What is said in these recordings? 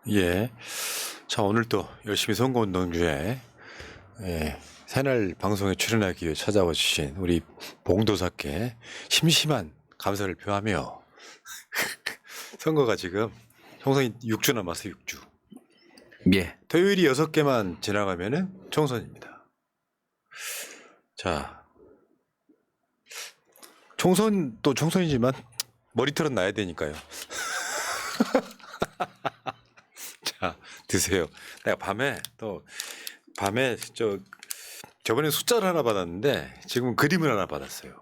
예. 자, 오늘 또 열심히 선거운동 중에 새날 방송에 출연하기 위해 찾아와 주신 우리 봉도사께 심심한 감사를 표하며 선거가 지금 총선이 6주 남았어요. 6주. 예. 토요일이 6개만 지나가면은 총선입니다. 자, 총선 또 총선이지만 머리털은 나야 되니까요. 자, 드세요. 내가 밤에 저번에 숫자를 하나 받았는데 지금은 그림을 하나 받았어요.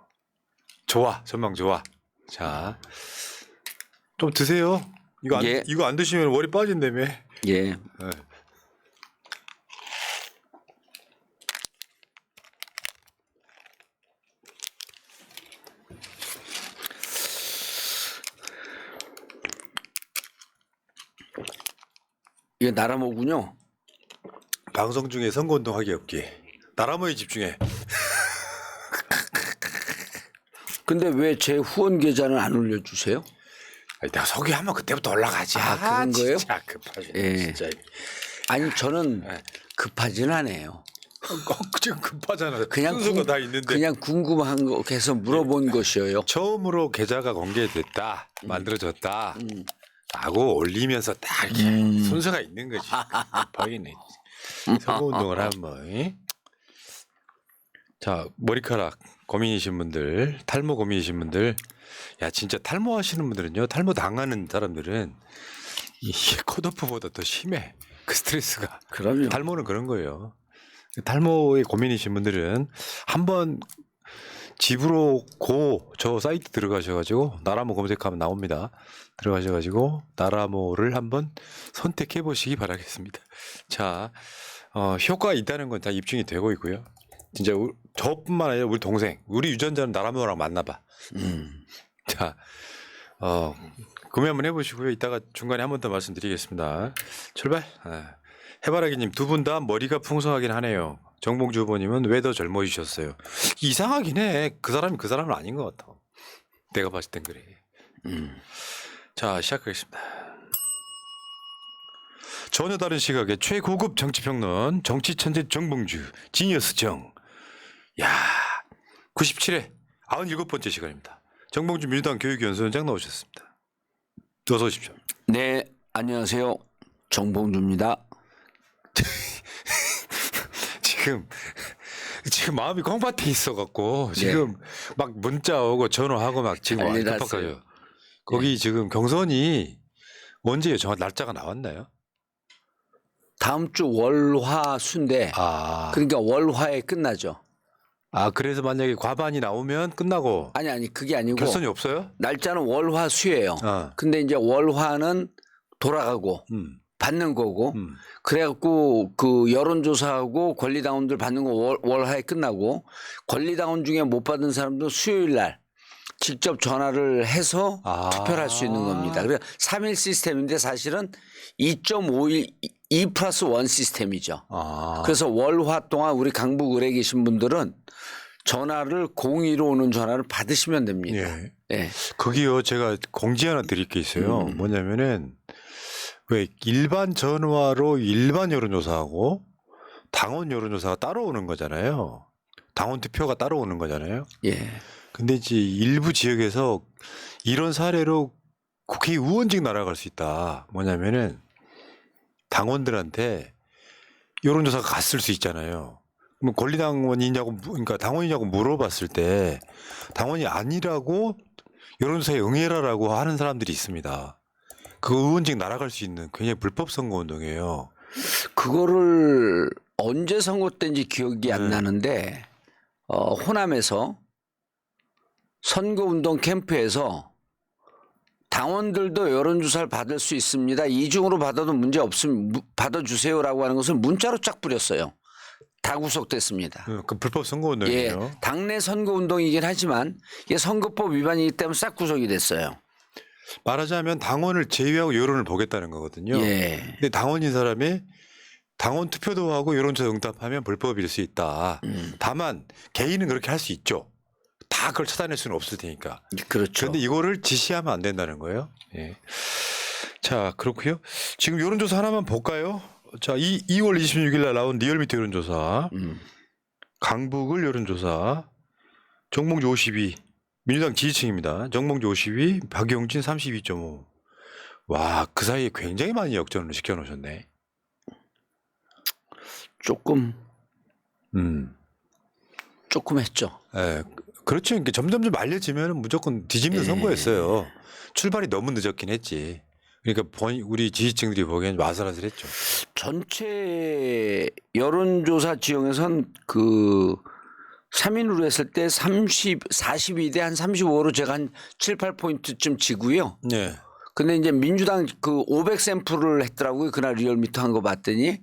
좋아, 전망 좋아. 자, 좀 드세요. 이거 안 드시면 머리 빠진다며. 예. 네. 이게 나라모군요. 방송 중에 선거운동 하기 없기. 나라모에 집중해. 근데 왜 제 후원 계좌는 안 올려주세요? 아니, 내가 소개하면 그때부터 올라가지. 그런 거예요? 진짜 급하지. 예. 진짜. 아니 저는 급하진 않아요. 지금 급하잖아. 그냥 순서가 다 있는데. 그냥 궁금한 거 해서 물어본 것이에요. 처음으로 계좌가 공개됐다, 만들어졌다. 라고 올리면서 딱 이렇게 순서가 있는 거지. 급하겠네. 선거운동을 하면. 자, 머리카락 고민이신 분들, 탈모 고민이신 분들, 야, 진짜 탈모하시는 분들은요, 탈모 당하는 사람들은 이게 컷오프보다 더 심해. 그 스트레스가. 그럼요. 탈모는 그런 거예요. 탈모에 고민이신 분들은 한번 집으로 저 사이트 들어가셔가지고 나라모 검색하면 나옵니다. 들어가셔가지고 나라모를 한번 선택해 보시기 바라겠습니다. 자, 효과가 있다는 건 다 입증이 되고 있고요. 진짜 저뿐만 아니라 우리 동생, 우리 유전자는 나라모랑 만나봐. 자, 구매 한번 해보시고요. 이따가 중간에 한 번 더 말씀드리겠습니다. 출발. 해바라기님, 두 분 다 머리가 풍성하긴 하네요. 정봉주 후보님은 왜 더 젊어지셨어요? 이상하긴 해. 그 사람은 아닌 것 같아. 내가 봤을 땐 그래. 자, 시작하겠습니다. 전혀 다른 시각의 최고급 정치평론, 정치천재 정봉주, 지니어스 정. 야, 97회 97번째 시간입니다. 정봉주 민주당 교육연수원장 나오셨습니다. 어서 오십시오. 네, 안녕하세요. 정봉주입니다. 지금 마음이 콩밭에 있어갖고 지금 막 문자 오고 전화하고 막 지금 난리 급박하죠. 거기 지금 경선이 언제예요? 정확 날짜가 나왔나요? 다음 주 월화수인데 그러니까 월화에 끝나죠. 그래서 만약에 과반이 나오면 끝나고 아니 그게 아니고 결선이 없어요? 날짜는 월화수예요. 근데 이제 월화는 돌아가고 받는 거고 그래갖고 그 여론조사하고 권리당원들 받는 거 월화에 끝나고 권리당원 중에 못 받은 사람도 수요일 날 직접 전화를 해서 투표를 할 수 있는 겁니다. 그래서 3일 시스템인데 사실은 2.5일 2+1 시스템이죠. 그래서 월화 동안 우리 강북 을에 계신 분들은 전화를 02로 오는 전화를 받으시면 됩니다. 예. 예. 거기요, 제가 공지 하나 드릴 게 있어요. 뭐냐면은 왜 일반 전화로 일반 여론조사하고 당원 여론조사가 따로 오는 거잖아요. 당원 투표가 따로 오는 거잖아요. 예. 근데 이제 일부 지역에서 이런 사례로 국회의원직 날아갈 수 있다. 뭐냐면은 당원들한테 여론조사가 갔을 수 있잖아요. 그럼 권리당원이냐고, 그러니까 당원이냐고 물어봤을 때 당원이 아니라고 여론조사에 응해라라고 하는 사람들이 있습니다. 그 의원직 날아갈 수 있는 굉장히 불법 선거운동이에요. 그거를 언제 선거 때인지 기억이 안 나는데 호남에서 선거운동 캠프에서 당원들도 여론조사를 받을 수 있습니다. 이중으로 받아도 문제 없으면 받아주세요라고 하는 것을 문자로 쫙 뿌렸어요. 다 구속됐습니다. 그 불법 선거운동이에요. 예, 당내 선거운동이긴 하지만 이게 선거법 위반이기 때문에 싹 구속이 됐어요. 말하자면 당원을 제외하고 여론을 보겠다는 거거든요. 예. 근데 당원인 사람이 당원 투표도 하고 여론조사 응답하면 불법일 수 있다. 다만 개인은 그렇게 할 수 있죠. 다 그걸 찾아낼 수는 없을 테니까. 그렇죠. 그런데 이거를 지시하면 안 된다는 거예요. 예. 자. 자, 그렇고요. 지금 여론조사 하나만 볼까요? 자, 2월 26일 날 나온 리얼미터 여론조사. 강북을 여론조사. 정몽주 52. 민주당 지지층입니다. 정몽주 52, 박용진 32.5. 와, 그 사이에 굉장히 많이 역전을 시켜놓으셨네. 조금 했죠. 예, 그렇죠. 그러니까 점점 알려지면 무조건 뒤집는 선거였어요. 출발이 너무 늦었긴 했지. 그러니까 우리 지지층들이 보기엔 좀 아슬아슬했죠. 전체 여론조사 지형에선 그 3인으로 했을 때 42대 한 35로 제가 한 7, 8포인트쯤 지고요. 네. 근데 이제 민주당 그 500 샘플을 했더라고요. 그날 리얼미터 한 거 봤더니.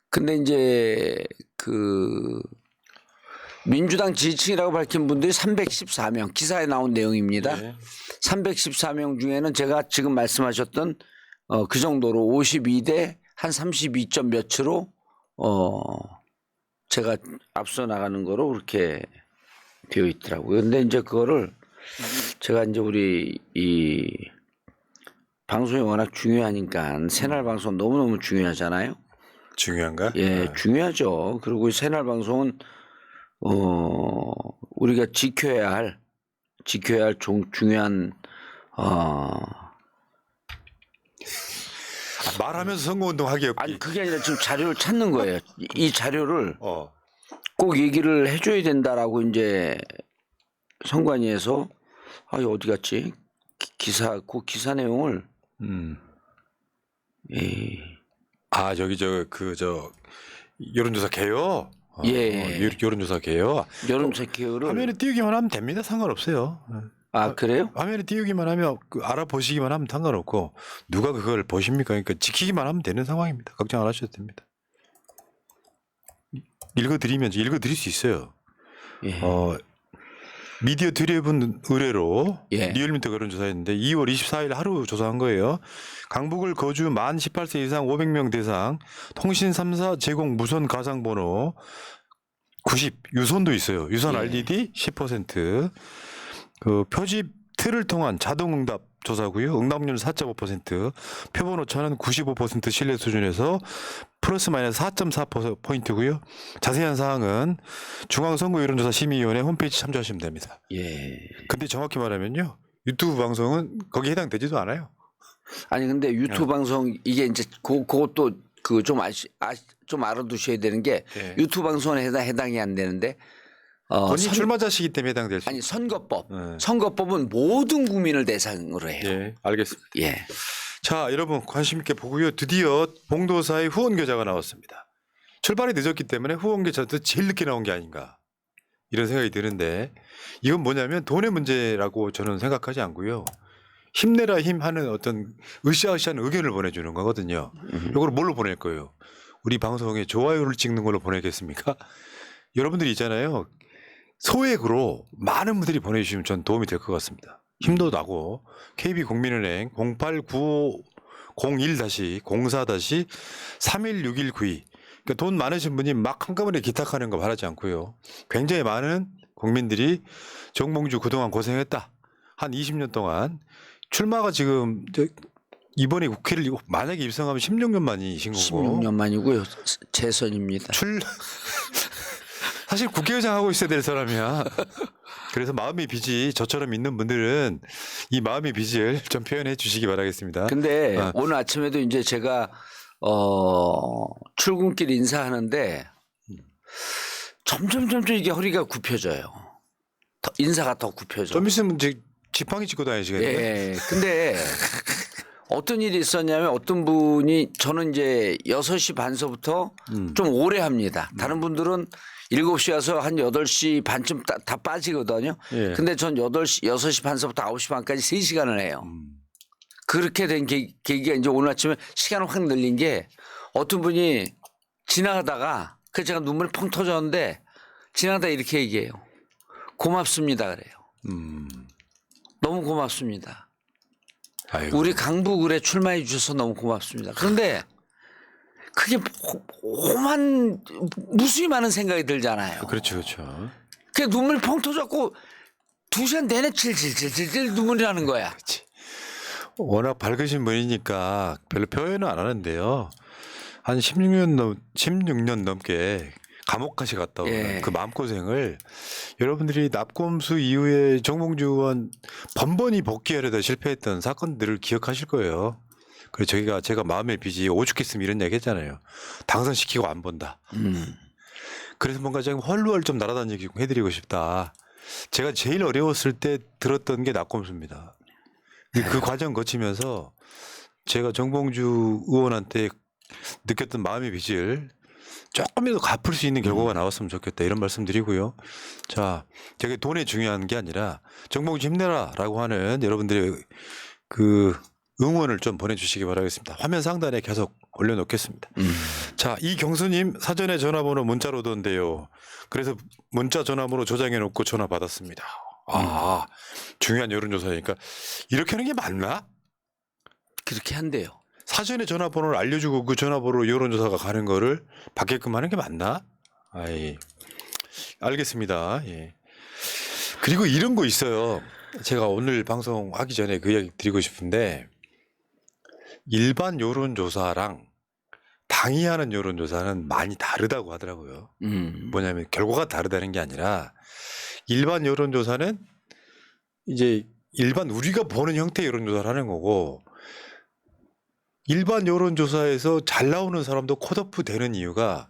근데 이제 그 민주당 지지층이라고 밝힌 분들이 314명 기사에 나온 내용입니다. 네. 314명 중에는 제가 지금 말씀하셨던 그 정도로 52대 한 32점 몇으로 제가 앞서 나가는 거로 그렇게 되어 있더라고요. 근데 이제 그거를 제가 이제 우리 이 방송이 워낙 중요하니까 새날 방송 너무너무 중요하잖아요. 중요한가? 예, 네. 중요하죠. 그리고 이 새날 방송은 우리가 지켜야 할 중요한 말하면서 선거운동 하기 없기. 아니 그게 아니라 지금 자료를 찾는 거예요. 이 자료를 꼭 얘기를 해줘야 된다라고 이제 선관위에서 이거 어디 갔지? 그 기사 내용을 저기 여론조사 개요. 예. 여론조사 개요. 여론조사 개요를 화면에 띄우기만 하면 됩니다. 상관없어요. 그래요? 화면에 띄우기만 하면 알아보시기만 하면 상관없고 누가 그걸 보십니까? 그러니까 지키기만 하면 되는 상황입니다. 걱정 안 하셔도 됩니다. 읽어드릴 수 있어요. 예. 미디어 드리븐 의뢰로 예. 리얼미터 여론조사했는데 2월 24일 하루 조사한 거예요. 강북을 거주 만 18세 이상 500명 대상 통신 3사 제공 무선 가상번호 90 유선도 있어요. 유선 예. RDD 10%. 그 표집 틀을 통한 자동응답 조사고요. 응답률 4.5%, 표본 오차는 95% 신뢰 수준에서 플러스 마이너스 4.4%포인트고요. 자세한 사항은 중앙선거여론조사 심의위원회 홈페이지 참조하시면 됩니다. 예. 근데 정확히 말하면요. 유튜브 방송은 거기에 해당되지도 않아요. 아니 근데 유튜브 방송 이게 이제 그것도 그 좀 알아두셔야 되는 게 예. 유튜브 방송은 해당이 안 되는데 본인 출마자시기 때문에 해당될 수 아니 선거법. 네. 선거법은 모든 국민을 대상으로 해요. 예, 알겠습니다. 예. 자, 여러분 관심 있게 보고요. 드디어 봉도사의 후원 계좌가 나왔습니다. 출발이 늦었기 때문에 후원 계좌도 제일 늦게 나온 게 아닌가 이런 생각이 드는데 이건 뭐냐면 돈의 문제라고 저는 생각하지 않고요. 힘내라 힘 하는 어떤 으쌰으쌰한 의견을 보내주는 거거든요. 이걸 뭘로 보낼 거예요? 우리 방송에 좋아요를 찍는 걸로 보내겠습니까? 여러분들이 있잖아요. 소액으로 많은 분들이 보내주시면 전 도움이 될 것 같습니다. 힘도 나고 KB국민은행 089501-04-316192 그러니까 돈 많으신 분이 막 한꺼번에 기탁하는 거 바라지 않고요. 굉장히 많은 국민들이 정몽주 그동안 고생했다. 한 20년 동안 출마가 지금 이번에 국회를 만약에 입성하면 16년 만이신 거고 16년 만이고요. 재선입니다. 사실 국회의장 하고 있어야 될 사람이야. 그래서 마음의 빚이 저처럼 있는 분들은 이 마음의 빚을 좀 표현해 주시기 바라겠습니다. 근데 오늘 아침에도 이제 제가 출근길 인사하는데 점점 이게 허리가 굽혀져요. 인사가 더 굽혀져. 좀 있으면 이제 지팡이 짚고 다니시겠네요. 예. 근데 어떤 일이 있었냐면 어떤 분이 저는 이제 6시 반서부터 좀 오래 합니다. 다른 분들은 7시 와서 한 8시 반쯤 다 빠지거든요. 예. 근데 전 6시 반서부터 9시 반까지 3시간을 해요. 그렇게 된 계기가 이제 오늘 아침에 시간을 확 늘린 게 어떤 분이 지나가다가 그 제가 눈물이 펑 터졌는데 지나가다 이렇게 얘기해요. 고맙습니다 그래요. 너무 고맙습니다. 아이고. 우리 강북을에 출마해 주셔서 너무 고맙습니다. 그런데 그게 무수히 많은 생각이 들잖아요. 그렇죠. 그 눈물 펑 터졌고 2시간 내내 질질 눈물이 나는 거야. 그렇지. 워낙 밝으신 분이니까 별로 표현은 안 하는데요. 한 16년 넘게 감옥까지 갔다 오는 예. 그 마음고생을 여러분들이 납검수 이후에 정봉주 의원 번번이 복귀하려다 실패했던 사건들을 기억하실 거예요. 그래서 제가 마음의 빚이 오죽했으면 이런 얘기 했잖아요. 당선시키고 안 본다. 그래서 뭔가 지금 헐루헐 좀 날아다니기 해드리고 싶다. 제가 제일 어려웠을 때 들었던 게 납검수입니다. 그 과정 거치면서 제가 정봉주 의원한테 느꼈던 마음의 빚을 조금이라도 갚을 수 있는 결과가 나왔으면 좋겠다 이런 말씀 드리고요. 자, 되게 돈이 중요한 게 아니라 정봉주 힘내라라고 하는 여러분들의 그 응원을 좀 보내주시기 바라겠습니다. 화면 상단에 계속 올려놓겠습니다. 자, 이경수님 사전에 전화번호 문자로 오던데요. 그래서 문자 전화번호 조장해놓고 전화 받았습니다. 아, 중요한 여론조사니까 이렇게 하는 게 맞나? 그렇게 한대요. 사전에 전화번호를 알려주고 그 전화번호로 여론조사가 가는 거를 받게끔 하는 게 맞나? 아이, 알겠습니다. 예. 그리고 이런 거 있어요. 제가 오늘 방송하기 전에 그 이야기 드리고 싶은데 일반 여론조사랑 당이 하는 여론조사는 많이 다르다고 하더라고요. 뭐냐면 결과가 다르다는 게 아니라 일반 여론조사는 이제 일반 우리가 보는 형태의 여론조사를 하는 거고 일반 여론조사에서 잘 나오는 사람도 컷오프 되는 이유가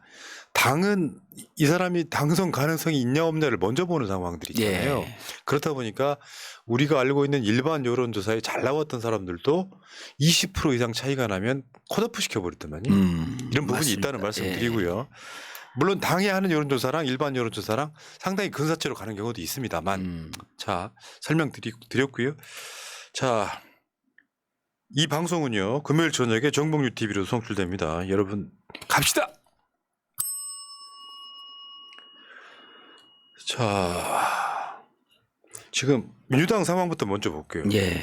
당은 이 사람이 당선 가능성이 있냐 없냐를 먼저 보는 상황들이잖아요. 예. 그렇다 보니까 우리가 알고 있는 일반 여론조사에 잘 나왔던 사람들도 20% 이상 차이가 나면 컷오프 시켜버렸더만요. 이런 부분이 맞습니다. 있다는 말씀 드리고요. 물론 당이 하는 여론조사랑 일반 여론조사랑 상당히 근사치로 가는 경우도 있습니다만 자 설명 드렸고요. 자, 이 방송은요 금요일 저녁에 정봉주 TV로 송출됩니다. 여러분 갑시다. 자, 지금 민주당 상황부터 먼저 볼게요. 예.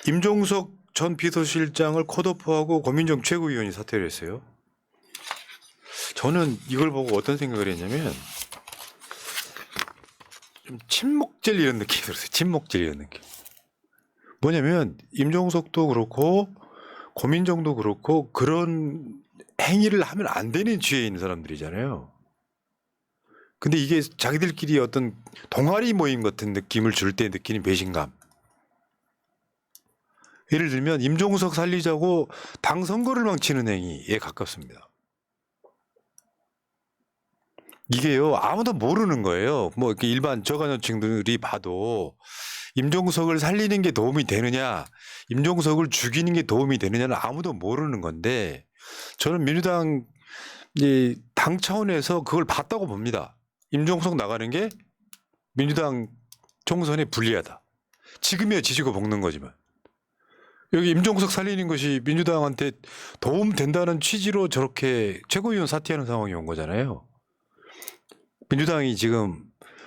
임종석 전 비서실장을 컷오프하고 고민정 최고위원이 사퇴를 했어요. 저는 이걸 보고 어떤 생각을 했냐면 좀 침묵질 이런 느낌이 들었어요. 침묵질 이런 느낌. 뭐냐면 임종석도 그렇고 고민정도 그렇고 그런 행위를 하면 안 되는 지위에 있는 사람들이잖아요. 근데 이게 자기들끼리 어떤 동아리 모임 같은 느낌을 줄 때 느끼는 배신감. 예를 들면 임종석 살리자고 당 선거를 망치는 행위에 가깝습니다. 이게요 아무도 모르는 거예요. 뭐 이렇게 일반 저간여층들이 봐도 임종석을 살리는 게 도움이 되느냐, 임종석을 죽이는 게 도움이 되느냐는 아무도 모르는 건데 저는 민주당 당 차원에서 그걸 봤다고 봅니다. 임종석 나가는 게 민주당 총선에 불리하다. 지금이야 지지고 볶는 거지만 여기 임종석 살리는 것이 민주당한테 도움 된다는 취지로 저렇게 최고위원 사퇴하는 상황이 온 거잖아요. 민주당이 지금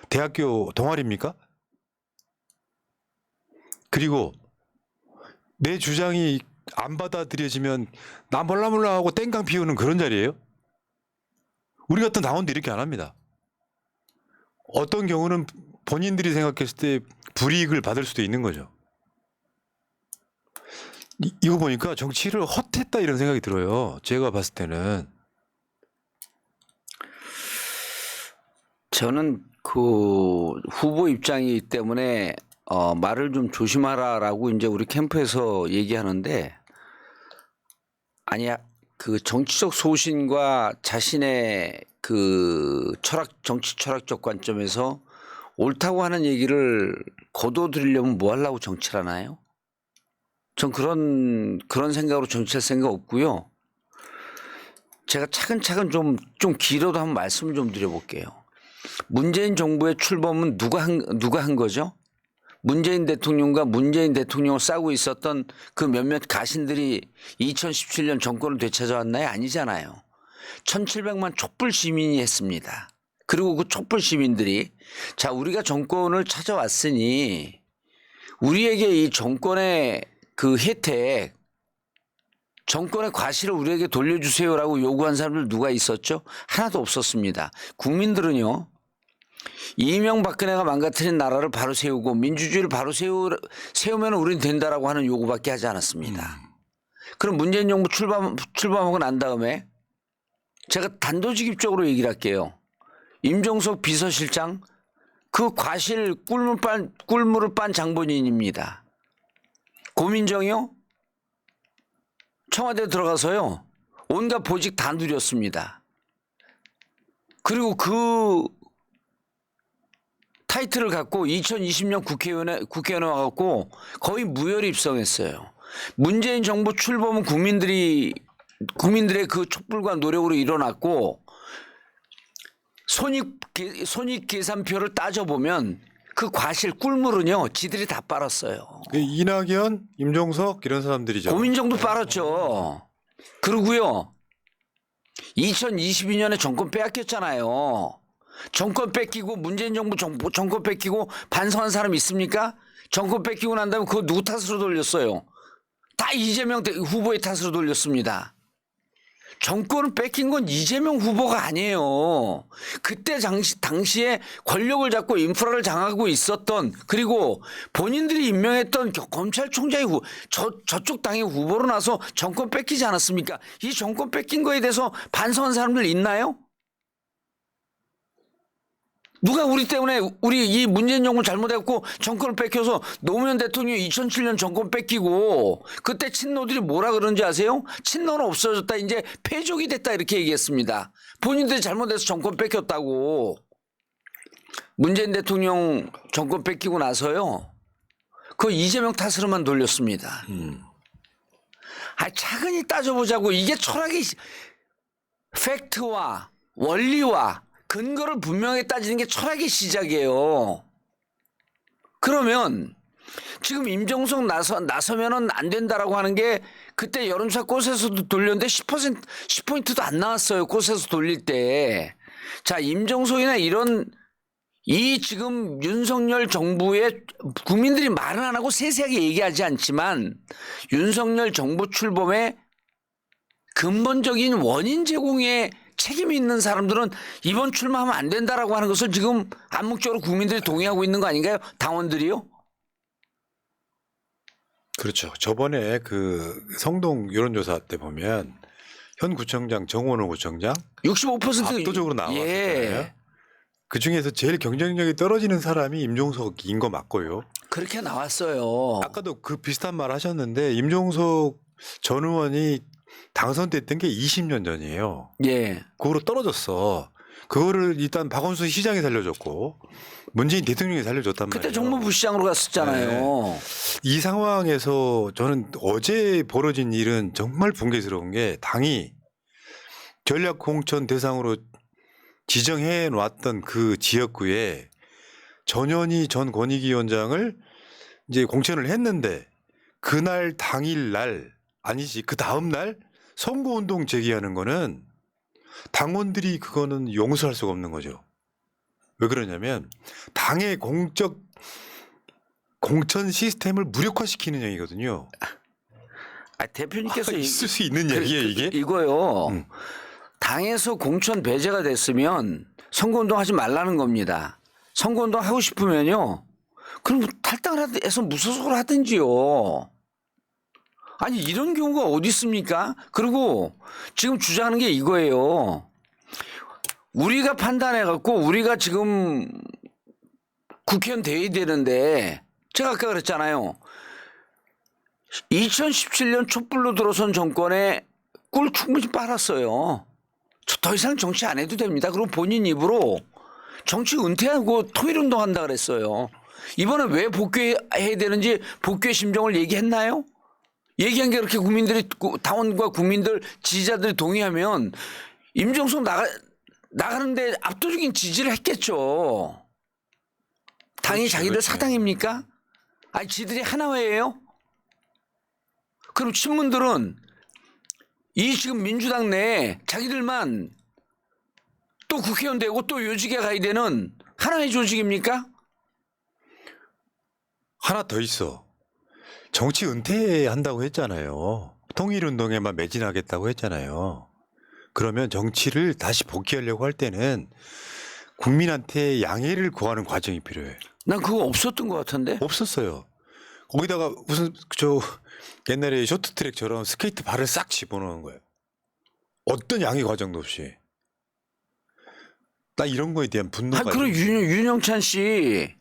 대학교 동아리입니까? 그리고 내 주장이 안 받아들여지면 나 몰라 하고 땡깡 피우는 그런 자리예요? 우리 같은 당원도 이렇게 안 합니다. 어떤 경우는 본인들이 생각했을 때 불이익을 받을 수도 있는 거죠. 이거 보니까 정치를 헛했다 이런 생각이 들어요. 제가 봤을 때는. 저는 그 후보 입장이기 때문에 말을 좀 조심하라라고 이제 우리 캠프에서 얘기하는데 아니야 그 정치적 소신과 자신의 그 정치 철학적 관점에서 옳다고 하는 얘기를 거둬들이려면 뭐 하려고 정치를 하나요? 전 그런 생각으로 정치할 생각 없고요. 제가 차근차근 좀 길어도 한번 말씀을 좀 드려볼게요. 문재인 정부의 출범은 누가 한 거죠? 문재인 대통령과 문재인 대통령을 싸우고 있었던 그 몇몇 가신들이 2017년 정권을 되찾아왔나요? 아니잖아요. 1700만 촛불 시민이 했습니다. 그리고 그 촛불 시민들이 자 우리가 정권을 찾아왔으니 우리에게 이 정권의 그 혜택 정권의 과실을 우리에게 돌려주세요라고 요구한 사람들 누가 있었죠? 하나도 없었습니다. 국민들은요. 이명박근혜가 망가뜨린 나라를 바로 세우고 민주주의를 바로 세우면 우리는 된다라고 하는 요구밖에 하지 않았습니다. 그럼 문재인 정부 출범하고 난 다음에 제가 단도직입적으로 얘기를 할게요. 임종석 비서실장 그 과실 꿀물을 빤 장본인입니다. 고민정이요? 청와대 들어가서요. 온갖 보직 다 누렸습니다. 그리고 그 타이틀을 갖고 2020년 국회의원에 와갖고 거의 무혈 입성했어요. 문재인 정부 출범은 국민들의 그 촛불과 노력으로 일어났고 손익계산표를 따져보면 그 과실 꿀물은요 지들이 다 빨았어요. 이낙연, 임종석 이런 사람들이죠. 고민정도 빨았죠. 그러고요 2022년에 정권 빼앗겼잖아요. 정권 뺏기고 문재인 정부 정권 뺏기고 반성한 사람 있습니까? 정권 뺏기고 난 다음에 그거 누구 탓으로 돌렸어요? 다 이재명 후보의 탓으로 돌렸습니다. 정권을 뺏긴 건 이재명 후보가 아니에요. 그때 당시에 권력을 잡고 인프라를 장악하고 있었던 그리고 본인들이 임명했던 검찰총장이 저쪽 당의 후보로 나서 정권 뺏기지 않았습니까? 이 정권 뺏긴 거에 대해서 반성한 사람들 있나요? 누가 우리 때문에 우리 이 문재인 정부 잘못했고 정권을 뺏겨서 노무현 대통령이 2007년 정권 뺏기고 그때 친노들이 뭐라 그런지 아세요? 친노는 없어졌다 이제 패족이 됐다 이렇게 얘기했습니다. 본인들이 잘못해서 정권 뺏겼다고. 문재인 대통령 정권 뺏기고 나서요. 그 이재명 탓으로만 돌렸습니다. 차근히 따져보자고. 이게 철학의 팩트와 원리와 근거를 분명히 따지는 게 철학의 시작이에요. 그러면 지금 임종석 나서면은 안 된다라고 하는 게 그때 여론조사 꽃에서도 돌렸는데 10%도 안 나왔어요. 꽃에서 돌릴 때. 자, 임종석이나 이 지금 윤석열 정부의 국민들이 말은 안 하고 세세하게 얘기하지 않지만 윤석열 정부 출범의 근본적인 원인 제공에 책임이 있는 사람들은 이번 출마하면 안 된다라고 하는 것을 지금 암묵적으로 국민들이 동의하고 있는 거 아닌가요? 당원들이요? 그렇죠. 저번에 그 성동 여론조사 때 보면 현 구청장 정원호 구청장 65% 압도적으로 나왔잖아요. 예. 그 중에서 제일 경쟁력이 떨어지는 사람이 임종석인 거 맞고요. 그렇게 나왔어요. 아까도 그 비슷한 말 하셨는데 임종석 전 의원이 당선됐던 게 20년 전이에요. 예. 그거로 떨어졌어. 그거를 일단 박원순 시장이 살려줬고 문재인 대통령이 살려줬단 말이에요. 그때 정무부 시장으로 갔었잖아요. 네. 이 상황에서 저는 어제 벌어진 일은 정말 붕괴스러운 게 당이 전략 공천 대상으로 지정해 놨던 그 지역구에 전현희 전 권익위원장을 이제 공천을 했는데 그날 당일날 아니지 그 다음 날 선거운동 제기하는 거는 당원들이 그거는 용서할 수가 없는 거죠. 왜 그러냐면 당의 공천 시스템을 무력화시키는 얘기거든요. 대표님께서 있을 수 있는 얘기예요 이게? 이거요. 당에서 공천 배제가 됐으면 선거운동 하지 말라는 겁니다. 선거운동 하고 싶으면요. 그럼 탈당을 해서 무소속으로 하든지요. 아니 이런 경우가 어디 있습니까? 그리고 지금 주장하는 게 이거예요. 우리가 판단해갖고 우리가 지금 국회의원 돼야 되는데 제가 아까 그랬잖아요. 2017년 촛불로 들어선 정권에 꿀 충분히 빨았어요. 더 이상 정치 안 해도 됩니다. 그리고 본인 입으로 정치 은퇴하고 통일운동 한다 그랬어요. 이번에 왜 복귀해야 되는지 복귀의 심정을 얘기했나요? 얘기한 게 그렇게 국민들이 당원과 국민들 지지자들이 동의하면 임종석 나가는데 압도적인 지지를 했겠죠. 당이 그렇죠, 자기들 그렇죠. 사당입니까? 아니 지들이 하나회예요? 그럼 친문들은 이 지금 민주당 내에 자기들만 또 국회의원 되고 또 요직에 가야 되는 하나의 조직입니까? 하나 더 있어. 정치 은퇴한다고 했잖아요. 통일운동에만 매진하겠다고 했잖아요. 그러면 정치를 다시 복귀하려고 할 때는 국민한테 양해를 구하는 과정이 필요해. 난 그거 없었던 것 같은데. 없었어요. 거기다가 무슨 저 옛날에 쇼트트랙처럼 스케이트 발을 싹 집어넣는 거예요. 어떤 양해 과정도 없이. 나 이런 거에 대한 분노가. 그리고 윤영찬 씨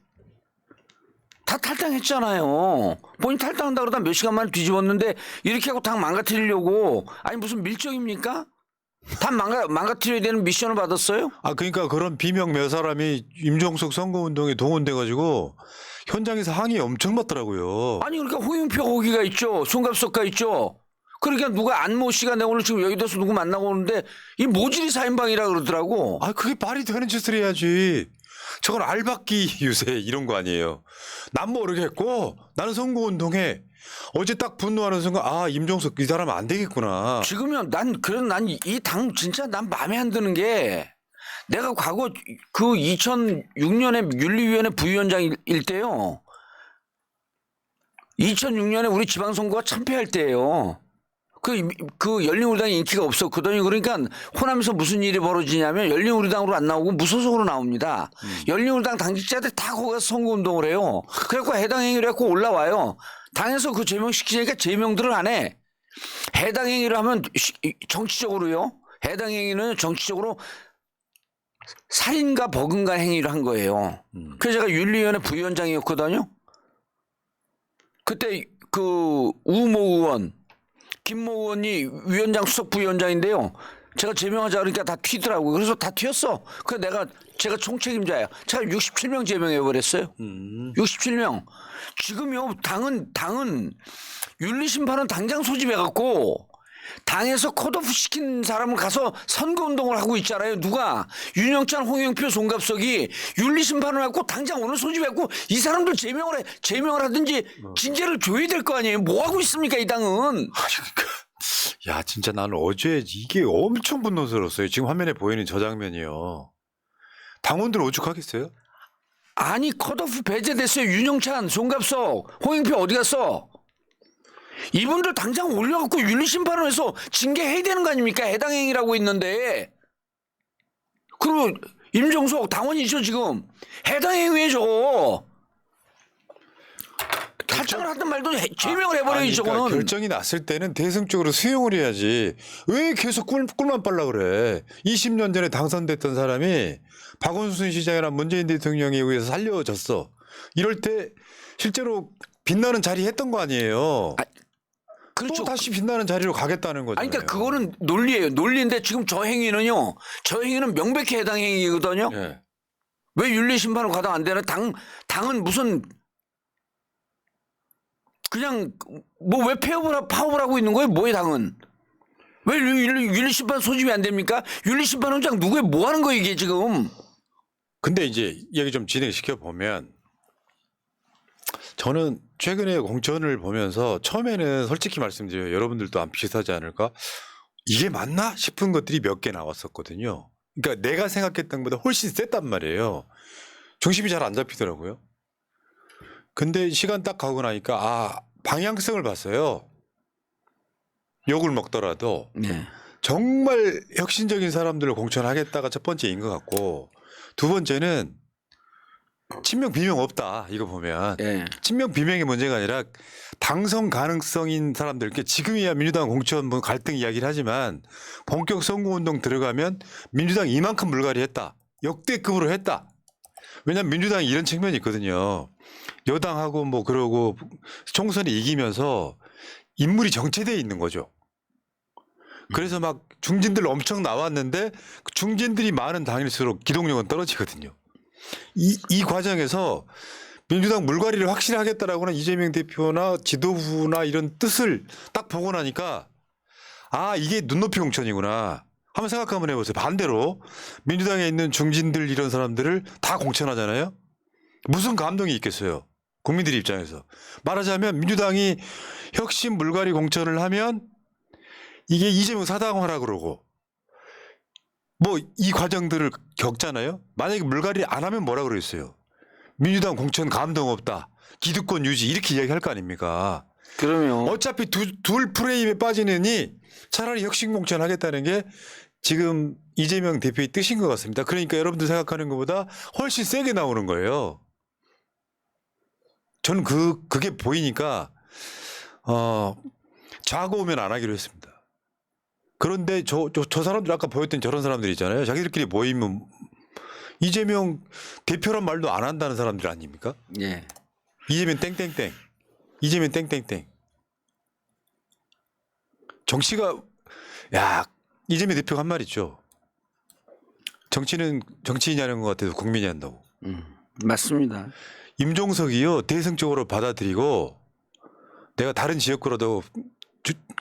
다 탈당했잖아요. 본인 탈당한다 그러다 몇 시간 만에 뒤집었는데 이렇게 하고 당 망가뜨리려고 아니 무슨 밀정입니까? 당 망가뜨려야 되는 미션을 받았어요? 그러니까 그런 비명 몇 사람이 임종석 선거운동에 동원돼가지고 현장에서 항의 엄청 받더라고요. 아니 그러니까 홍영표 거기가 있죠. 송갑석가 있죠. 그러니까 누가 안모 씨가 내가 오늘 지금 여의도에서 누구 만나고 오는데 이 모질이 4인방이라 그러더라고. 그게 말이 되는 짓을 해야지. 저건 알박기 유세 이런 거 아니에요. 난 모르겠고 나는 선거운동에 어제 딱 분노하는 순간 임종석 이 사람 안 되겠구나. 지금은 난 이 당 진짜 난 마음에 안 드는 게 내가 과거 그 2006년에 윤리위원회 부위원장일 때요. 2006년에 우리 지방선거가 참패할 때예요. 그 열린우리당이 인기가 없었거든요. 그러니까 호남에서 무슨 일이 벌어지냐면 열린우리당으로 안 나오고 무소속으로 나옵니다. 열린우리당 당직자들 다 거기 가서 선거운동을 해요. 그래갖고 해당 행위를 해갖고 올라와요. 당에서 그 제명시키니까 제명들을 안 해. 해당 행위를 하면 정치적으로요. 해당 행위는 정치적으로 살인과 버금가 행위를 한 거예요. 그래서 제가 윤리위원회 부위원장이었거든요. 그때 그 우모 의원 김모 의원이 위원장 수석 부위원장인데요. 제가 제명하자 그러니까 다 튀더라고요. 그래서 다 튀었어. 그래서 제가 총책임자예요. 제가 67명 제명해버렸어요. 67명. 지금요 당은 윤리심판은 당장 소집해갖고 당에서 컷오프 시킨 사람을 가서 선거운동을 하고 있잖아요. 누가? 윤영찬, 홍영표, 송갑석이 윤리심판을 갖고 당장 오늘 소집했고 이 사람들 제명을 하든지 징계를 줘야 될 거 아니에요. 뭐 하고 있습니까 이 당은. 야 진짜 나는 어제 이게 엄청 분노스러웠어요. 지금 화면에 보이는 저 장면이요. 당원들 오죽하겠어요? 아니 컷오프 배제됐어요. 윤영찬, 송갑석, 홍영표 어디 갔어? 이분들 당장 올려갖고 윤리심판을 해서 징계해야 되는 거 아닙니까? 해당 행위라고 있는데. 그리고 임종석 당원이죠 지금. 해당 행위에 저거. 탈당을 하든 말든 제명을 해버려야지 저거는. 그러니까 결정이 났을 때는 대승적으로 수용을 해야지. 왜 계속 꿀만 빨라 그래. 20년 전에 당선됐던 사람이 박원순 시장이나 문재인 대통령에 의해서 살려졌어. 이럴 때 실제로 빛나는 자리 했던 거 아니에요. 그렇죠. 또 다시 빛나는 자리로 가겠다는 거잖아요. 그러니까 그거는 논리예요. 논리인데 지금 저 행위는요. 저 행위는 명백히 해당 행위거든요. 네. 왜 윤리심판을 가당 안 되나? 당은 무슨 그냥 뭐 왜 파업을 하고 있는 거예요? 뭐에 당은? 왜 윤리심판 소집이 안 됩니까? 윤리심판 원장 누구에 뭐 하는 거예요 이게 지금? 근데 이제 얘기 좀 진행시켜 보면 저는 최근에 공천을 보면서 처음에는 솔직히 말씀드려요. 여러분들도 안 비슷하지 않을까? 이게 맞나 싶은 것들이 몇 개 나왔었거든요. 그러니까 내가 생각했던 것보다 훨씬 셌단 말이에요. 중심이 잘 안 잡히더라고요. 근데 시간 딱 가고 나니까 방향성을 봤어요. 욕을 먹더라도 네. 정말 혁신적인 사람들을 공천하겠다가 첫 번째인 것 같고 두 번째는 친명 비명 없다 이거 보면 네. 친명 비명의 문제가 아니라 당선 가능성인 사람들 지금이야 민주당 공천 뭐 갈등 이야기를 하지만 본격 선거운동 들어가면 민주당 이만큼 물갈이 했다 역대급으로 했다. 왜냐하면 민주당이 이런 측면이 있거든요. 여당하고 뭐 그러고 총선에 이기면서 인물이 정체되어 있는 거죠. 그래서 막 중진들 엄청 나왔는데 중진들이 많은 당일수록 기동력은 떨어지거든요. 이 과정에서 민주당 물갈이를 확실히 하겠다라고는 이재명 대표나 지도부나 이런 뜻을 딱 보고 나니까 이게 눈높이 공천이구나. 한번 생각 한번 해보세요. 반대로 민주당에 있는 중진들 이런 사람들을 다 공천하잖아요. 무슨 감동이 있겠어요. 국민들 입장에서. 말하자면 민주당이 혁신 물갈이 공천을 하면 이게 이재명 사당화라 그러고 뭐 이 과정들을 겪잖아요. 만약에 물갈이 안 하면 뭐라 그랬어요. 민주당 공천 감동 없다. 기득권 유지 이렇게 이야기할 거 아닙니까. 그러면 어차피 둘 프레임에 빠지느니 차라리 혁신 공천 하겠다는 게 지금 이재명 대표의 뜻인 것 같습니다. 그러니까 여러분들 생각하는 것보다 훨씬 세게 나오는 거예요. 저는 그게 보이니까 자고 오면 안 하기로 했습니다. 그런데 저 사람들 아까 보였던 저런 사람들 있잖아요. 자기들끼리 모이면 이재명 대표란 말도 안 한다는 사람들 아닙니까? 예. 이재명 땡땡땡. 이재명 땡땡땡. 정치가 이재명 대표가 한 말 있죠. 정치는 정치인이 하는 것 같아도 국민이 한다고. 맞습니다. 임종석이요 대승적으로 받아들이고 내가 다른 지역구라도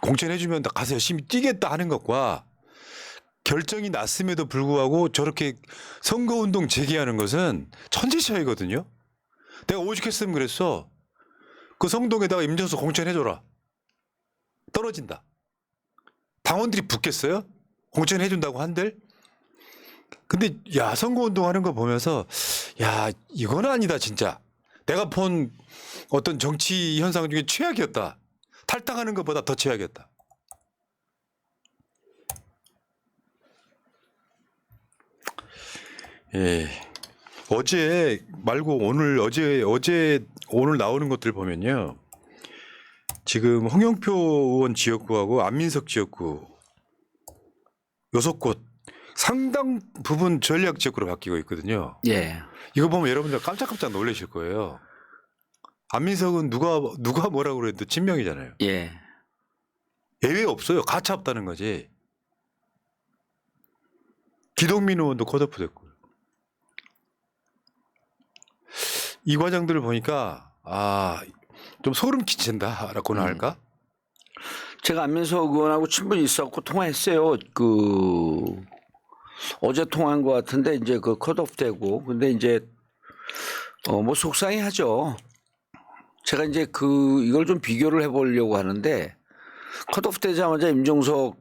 공천해주면 가서 열심히 뛰겠다 하는 것과 결정이 났음에도 불구하고 저렇게 선거운동 재개하는 것은 천지 차이거든요. 내가 오죽했으면 그랬어. 그 성동에다가 임종석 공천해줘라. 떨어진다. 당원들이 붙겠어요? 공천해준다고 한들? 근데 선거운동 하는 거 보면서 이건 아니다 진짜. 내가 본 어떤 정치 현상 중에 최악이었다. 탈당하는 것보다 더 최악이었다. 예. 어제 말고 오늘 오늘 나오는 것들 보면요. 지금 홍영표 의원 지역구하고 안민석 지역구 6곳 상당 부분 전략 지역구로 바뀌고 있거든요. 예. 이거 보면 여러분들 깜짝깜짝 놀라실 거예요. 안민석은 누가 뭐라고 그래도 친명이잖아요. 예. 예외 없어요. 가차 없다는 거지. 기동민 의원도 컷오프 됐고. 이 과정들을 보니까 좀 소름 끼친다라고나 할까? 제가 안민석 의원하고 친분이 있었고 통화했어요. 어제 통화한 것 같은데 이제 컷오프 되고 근데 이제 뭐 속상해하죠. 제가 이제 이걸 좀 비교를 해보려고 하는데 컷오프 되자마자 임종석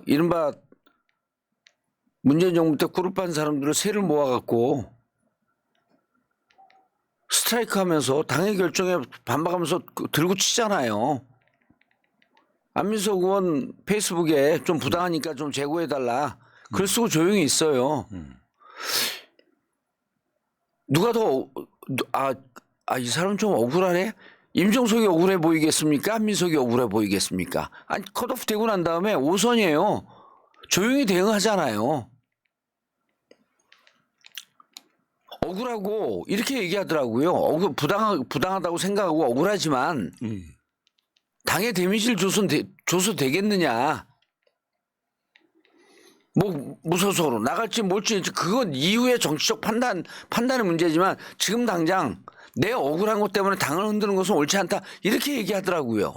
이른바 문재인 정부 때 그룹한 사람들을 세를 모아갖고 스트라이크 하면서 당의 결정에 반박하면서 들고 치잖아요. 안민석 의원 페이스북에 좀 부당하니까 좀 제고해달라. 글 쓰고 조용히 있어요. 누가 더, 이 사람 좀 억울하네? 임종석이 억울해 보이겠습니까? 안민석이 억울해 보이겠습니까? 아니, 컷오프 되고 난 다음에 오선이에요. 조용히 대응하잖아요. 억울하고 이렇게 얘기하더라고요. 부당하다고 생각하고 억울하지만 당에 데미지를 줘서 되겠느냐. 뭐 무소속으로 나갈지 뭘지 그건 이후의 정치적 판단의 문제지만 지금 당장 내 억울한 것 때문에 당을 흔드는 것은 옳지 않다. 이렇게 얘기하더라고요.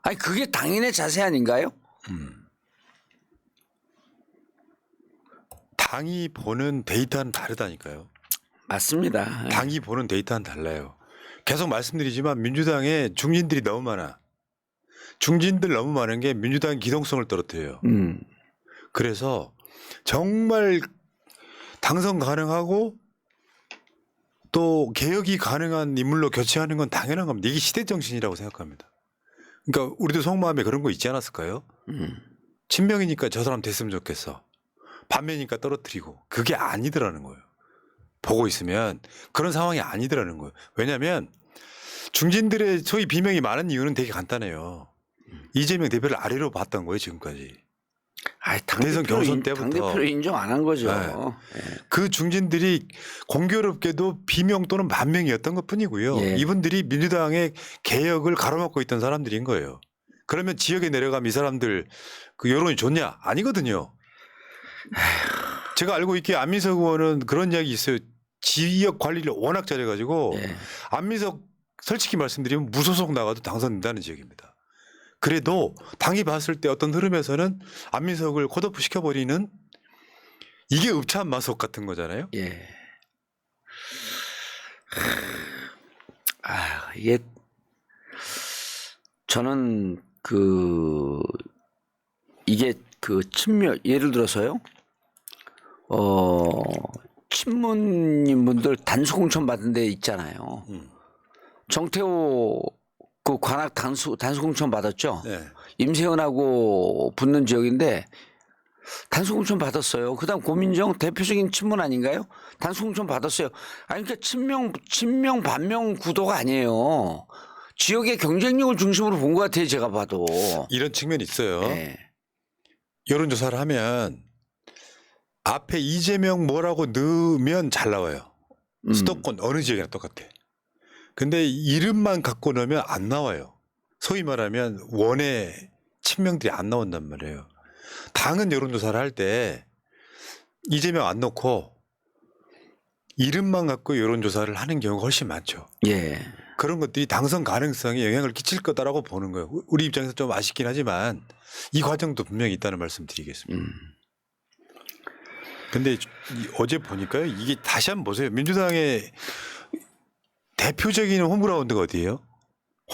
아니 그게 당인의 자세 아닌가요? 당이 보는 데이터는 다르다니까요. 맞습니다. 당이 보는 데이터는 달라요. 계속 말씀드리지만 민주당에 중진들이 너무 많아. 중진들 너무 많은 게 민주당의 기동성을 떨어뜨려요. 그래서 정말 당선 가능하고 또 개혁이 가능한 인물로 교체하는 건 당연한 겁니다. 이게 시대 정신이라고 생각합니다. 그러니까 우리도 속마음에 그런 거 있지 않았을까요? 친명이니까 저 사람 됐으면 좋겠어. 반면이니까 떨어뜨리고. 그게 아니더라는 거예요. 보고 있으면 그런 상황이 아니더라는 거예요. 왜냐하면 중진들의 소위 비명이 많은 이유는 되게 간단해요. 이재명 대표를 아래로 봤던 거예요 지금까지. 대선 경선 때부터. 당대표를 인정 안 한 거죠. 네. 그 중진들이 공교롭게도 비명 또는 반명이었던 것뿐이고요. 예. 이분들이 민주당의 개혁을 가로막고 있던 사람들인 거예요. 그러면 지역에 내려가면 이 사람들 그 여론이 좋냐? 아니거든요. 제가 알고 있기에 안민석 의원은 그런 이야기 있어요. 지역 관리를 워낙 잘해가지고 예. 안민석 솔직히 말씀드리면 무소속 나가도 당선된다는 지역입니다. 그래도 당이 봤을 때 어떤 흐름에서는 안민석을 컷오프 시켜버리는 이게 읍참 마속 같은 거잖아요. 예. 이게 저는 이게 친명 예를 들어서요. 친문인 분들 단수 공천 받은 데 있잖아요. 정태호 관악 단수 공천 받았죠. 네. 임세현하고 붙는 지역인데 단수공천 받았어요. 그다음 고민정 대표적인 친문 아닌가요? 단수공천 받았어요. 아니 그러니까 친명 반명 구도가 아니에요. 지역의 경쟁력을 중심으로 본 것 같아요. 제가 봐도. 이런 측면이 있어요. 네. 여론조사를 하면 앞에 이재명 뭐라고 넣으면 잘 나와요. 수도권 어느 지역이나 똑같아. 근데 이름만 갖고 넣으면 안 나와요. 소위 말하면 원의 친명들이 안 나온단 말이에요. 당은 여론조사를 할 때 이재명 안 넣고 이름만 갖고 여론조사를 하는 경우가 훨씬 많죠. 예. 그런 것들이 당선 가능성에 영향을 끼칠 거다라고 보는 거예요. 우리 입장에서 좀 아쉽긴 하지만 이 과정도 분명히 있다는 말씀 드리겠습니다. 근데 어제 보니까요. 이게 다시 한번 보세요. 민주당의 대표적인 홈그라운드가 어디예요?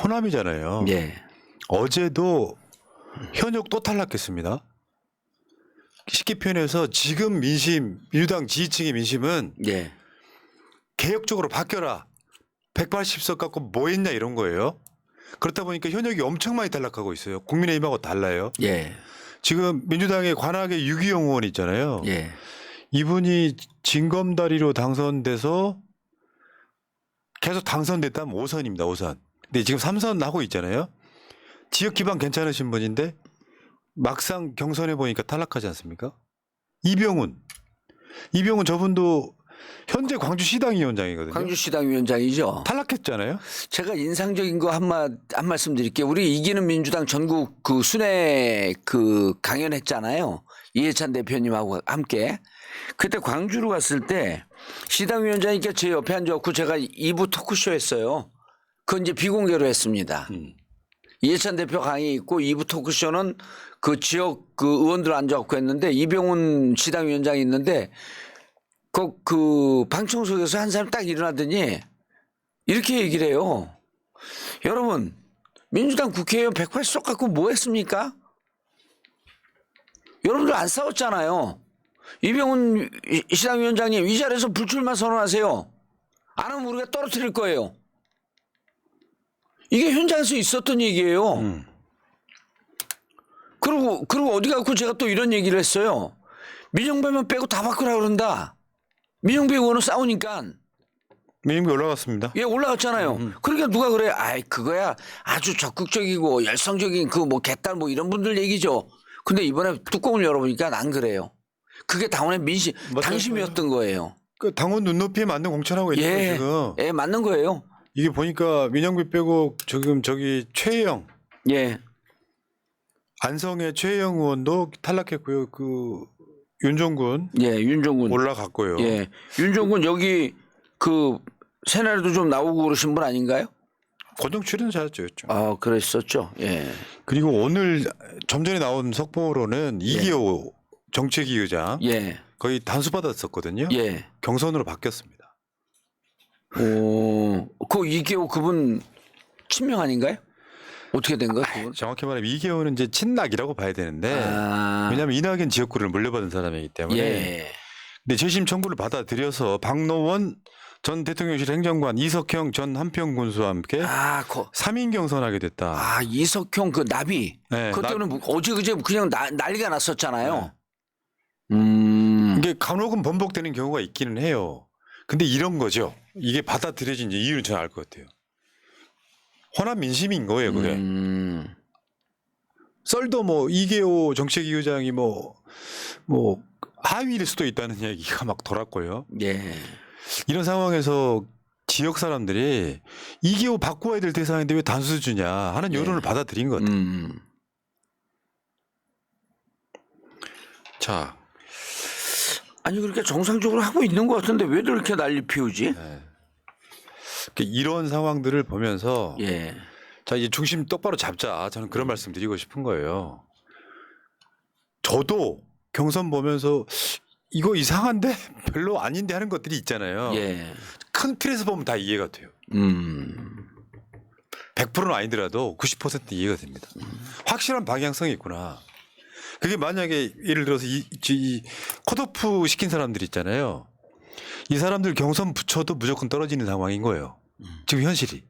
호남이잖아요. 예. 어제도 현역 또 탈락했습니다. 쉽게 표현해서 지금 민심, 민주당 지지층의 민심은 예. 개혁적으로 바뀌어라. 180석 갖고 뭐 했냐 이런 거예요. 그렇다 보니까 현역이 엄청 많이 탈락하고 있어요. 국민의힘하고 달라요. 예. 지금 민주당의 관악의 유기용 의원 있잖아요. 예. 이분이 진검다리로 당선돼서 계속 당선됐다면 5선입니다. 5선. 근데 지금 3선 하고 있잖아요. 지역 기반 괜찮으신 분인데 막상 경선해 보니까 탈락하지 않습니까? 이병훈 저분도 현재 광주시당 위원장이거든요. 광주시당 위원장이죠. 탈락했잖아요. 제가 인상적인 거 한 말씀 드릴게요. 우리 이기는 민주당 전국 그 순회 그 강연했잖아요. 이해찬 대표님하고 함께. 그때 광주로 갔을 때 시당 위원장이니까 제 옆에 앉아갖고 제가 2부 토크쇼 했어요. 그건 이제 비공개로 했습니다. 이해찬 대표 강의 있고 2부 토크쇼는 그 지역 그 의원들 앉아갖고 했는데 이병훈 시당 위원장이 있는데 그 방청석에서 한 사람 딱 일어나더니 이렇게 얘기를 해요. 여러분 민주당 국회의원 180석 갖고 뭐 했습니까? 여러분들 안 싸웠잖아요. 이병훈 시당위원장님 이 자리에서 불출마 선언하세요. 안 하면 우리가 떨어뜨릴 거예요. 이게 현장에서 있었던 얘기예요. 그리고 어디 가고 제가 또 이런 얘기를 했어요. 민영배만 빼고 다 바꾸라 그런다. 민영배 의원은 싸우니까. 민영배 올라갔습니다. 예, 올라갔잖아요. 그러니까 누가 그래? 아이, 그거야 아주 적극적이고 열성적인 그 뭐 개딸 뭐 이런 분들 얘기죠. 근데 이번에 뚜껑을 열어보니까 안 그래요. 그게 당원의 민심, 당심이었던 거예요. 그 당원 눈높이에 맞는 공천하고 있는 거예요, 지금. 예, 맞는 거예요. 이게 보니까 민영배 빼고 지금 저기 최혜영. 예. 안성의 최혜영 의원도 탈락했고요. 그 윤종군. 예, 윤종군. 올라갔고요. 예. 윤종군 여기 그 새날에도 좀 나오고 그러신 분 아닌가요? 고정 출연자였죠. 아, 그랬었죠. 예. 그리고 오늘 좀 전에 나온 속보로는 이기호 정책위 의장. 예. 거의 단수 받았었거든요. 예. 경선으로 바뀌었습니다. 오, 그 이계호 그분 친명 아닌가요? 어떻게 된 거예요? 그분? 정확히 말하면 이기호는 이제 친낙이라고 봐야 되는데 왜냐하면 이낙연 지역구를 물려받은 사람이기 때문에. 예. 근데 재심 청구를 받아들여서 박노원 전 대통령실 행정관 이석형 전 한평군수와 함께 3인 경선하게 됐다. 아, 이석형 그 나비. 네, 그것 때문에 어제 그제 그냥 난리가 났었잖아요. 네. 이게 간혹은 번복되는 경우가 있기는 해요. 근데 이런 거죠. 이게 받아들여진 이유는 저는 알 것 같아요. 호남 민심인 거예요, 그게. 썰도 뭐 이계호 정책위 의장이 뭐 하위일 수도 있다는 얘기가 막 돌았고요. 예. 이런 상황에서 지역 사람들이 이계호 바꿔야 될 대상인데 왜 단수 주냐 하는 여론을 받아들인 것 같아요. 자. 아니 그렇게 정상적으로 하고 있는 것 같은데 왜 이렇게 난리 피우지? 네. 이런 상황들을 보면서 자 이제 중심 똑바로 잡자. 저는 그런 말씀 드리고 싶은 거예요. 저도 경선 보면서 이거 이상한데 별로 아닌데 하는 것들이 있잖아요. 큰 틀에서 보면 다 이해가 돼요. 100%는 아니더라도 90% 이해가 됩니다. 확실한 방향성이 있구나. 그게 만약에 예를 들어서 이 컷오프 시킨 사람들 있잖아요. 이 사람들 경선 붙여도 무조건 떨어지는 상황인 거예요. 지금 현실이.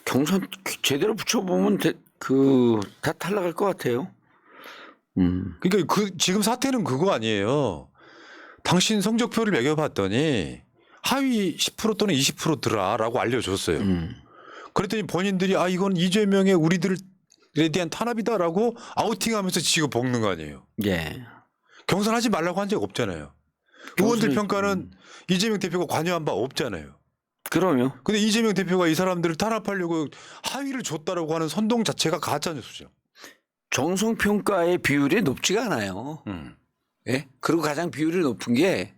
경선 제대로 붙여보면 다 탈락할 것 같아요. 그러니까 지금 사태는 그거 아니에요. 당신 성적표를 매겨봤더니 하위 10% 또는 20% 들어라고 알려줬어요. 그랬더니 본인들이 이건 이재명의 우리들에 대한 탄압이다라고 아우팅하면서 지금 볶는 거 아니에요. 예. 경선하지 말라고 한 적 없잖아요. 의원들 평가는 이재명 대표가 관여한 바 없잖아요. 그럼요. 근데 이재명 대표가 이 사람들을 탄압하려고 하위를 줬다라고 하는 선동 자체가 가짜 뉴스죠. 정성평가의 비율이 높지가 않아요. 예? 그리고 가장 비율이 높은 게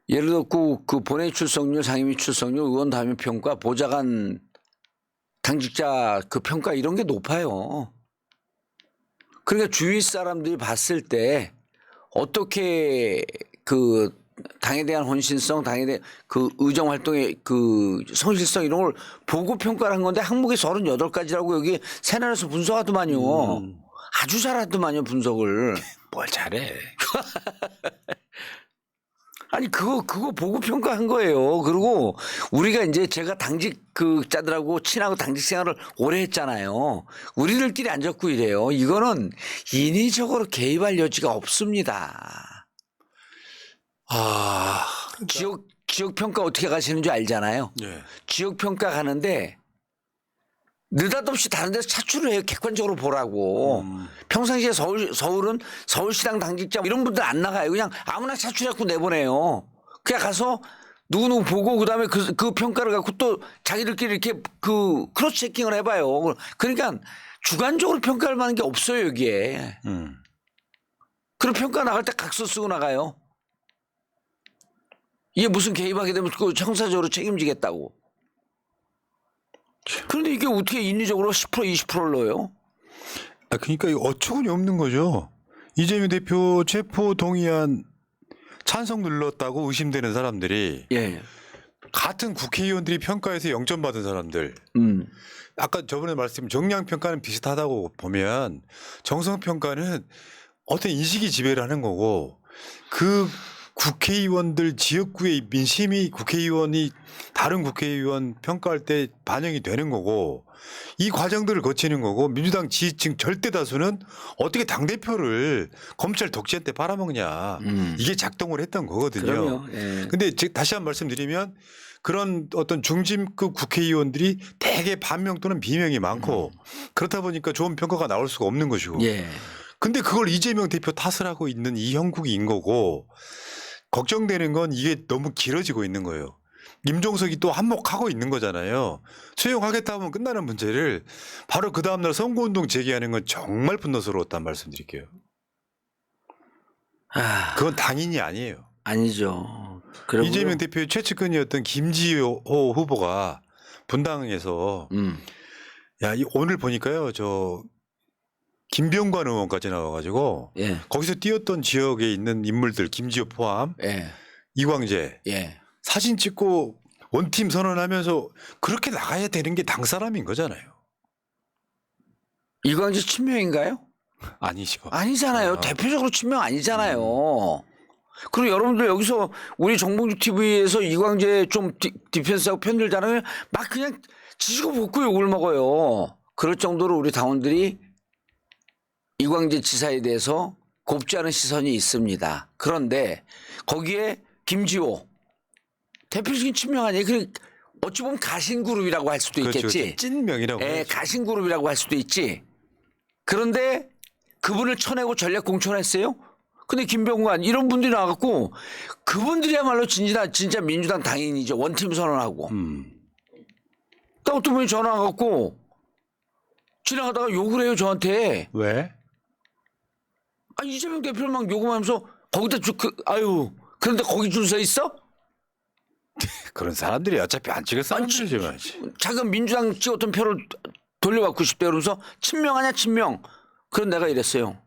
예를 들어 그 본회의 출석률, 상임위 출석률, 의원 당면 평가, 보좌관 당직자 그 평가 이런 게 높아요. 그러니까 주위 사람들이 봤을 때 어떻게 그 당에 대한 헌신성, 당에 대한 그 의정 활동의 그 성실성 이런 걸 보고 평가를 한 건데 항목이 38가지라고 여기 새날에서 분석하더만요. 아주 잘하더만요, 분석을. 뭘 잘해. 아니 그거 보고 평가한 거예요. 그리고 우리가 이제 제가 당직 그 자들하고 친하고 당직 생활을 오래 했잖아요. 우리들끼리 앉았고 이래요. 이거는 인위적으로 개입할 여지가 없습니다. 지역 평가 어떻게 가시는 줄 알잖아요. 예. 지역 평가 가는데 느닷없이 다른 데서 차출을 해요. 객관적으로 보라고. 평상시에 서울은 서울시당 당직자 이런 분들 안 나가요. 그냥 아무나 차출해갖고 내보내요. 그냥 가서 누구누구 보고 그다음에 그 평가를 갖고 또 자기들끼리 이렇게 그 크로스 체킹을 해봐요. 그러니까 주관적으로 평가할 만한 게 없어요 여기에. 그럼 평가 나갈 때 각서 쓰고 나가요. 이게 무슨 개입하게 되면 그 형사적으로 책임지겠다고. 그런데 이게 어떻게 인위적으로 10% 20%를 넣어요? 그러니까 어처구니 없는 거죠. 이재명 대표 체포 동의안 찬성 눌렀다고 의심되는 사람들이 예. 같은 국회의원들이 평가에서 0점 받은 사람들. 아까 저번에 말씀 정량 평가는 비슷하다고 보면 정성 평가는 어떤 인식이 지배를 하는 거고 그 국회의원들 지역구의 민심이 국회의원이 다른 국회의원 평가할 때 반영이 되는 거고 이 과정들을 거치는 거고 민주당 지지층 절대 다수는 어떻게 당대표를 검찰 독재한테 팔아먹냐 이게 작동을 했던 거거든요. 그런데 예. 다시 한 번 말씀드리면 그런 어떤 중진급 국회의원들이 대개 반명 또는 비명이 많고 그렇다 보니까 좋은 평가가 나올 수가 없는 것이고 예. 근데 그걸 이재명 대표 탓을 하고 있는 이 형국인 거고 걱정되는 건 이게 너무 길어지고 있는 거예요. 임종석이 또 한몫하고 있는 거잖아요. 수용하겠다 하면 끝나는 문제를 바로 그 다음날 선거운동 제기하는 건 정말 분노스러웠다는 말씀드릴게요. 그건 당인이 아니에요. 아니죠. 이재명 대표의 최측근이었던 김지호 후보가 분당에서 오늘 보니까요. 김병관 의원까지 나와가지고 예. 거기서 뛰었던 지역에 있는 인물들 김지호 포함 예. 이광재 예. 사진 찍고 원팀 선언하면서 그렇게 나가야 되는 게 당 사람인 거잖아요. 이광재 친명인가요? 아니죠. 아니잖아요. 대표적으로 친명 아니잖아요. 그리고 여러분들 여기서 우리 정봉주 TV에서 이광재 좀 디펜스하고 편들잖아요. 막 그냥 지지고 볶고 욕을 먹어요. 그럴 정도로 우리 당원들이 이광재 지사에 대해서 곱지 않은 시선이 있습니다. 그런데 거기에 김지호 대표적인 친명 아니에요. 어찌 보면 가신그룹이라고 할 수도 그렇죠. 있겠지. 찐명이라고. 예, 가신그룹이라고 할 수도 있지. 그런데 그분을 쳐내고 전략 공천했어요. 근데 김병관 이런 분들이 나와갖고 그분들이야말로 진짜 민주당 당인이죠. 원팀 선언하고. 또 어떤 분이 전화 와갖고 지나가다가 욕을 해요 저한테. 왜? 이재명 대표를 막 욕하면서 거기다 그런데 거기 줄 서 있어? 그런 사람들이 어차피 안 찍을 사람들이지만. 자기가 민주당 찍었던 표를 돌려받고 싶대 그러면서 친명하냐 친명. 그런 내가 이랬어요.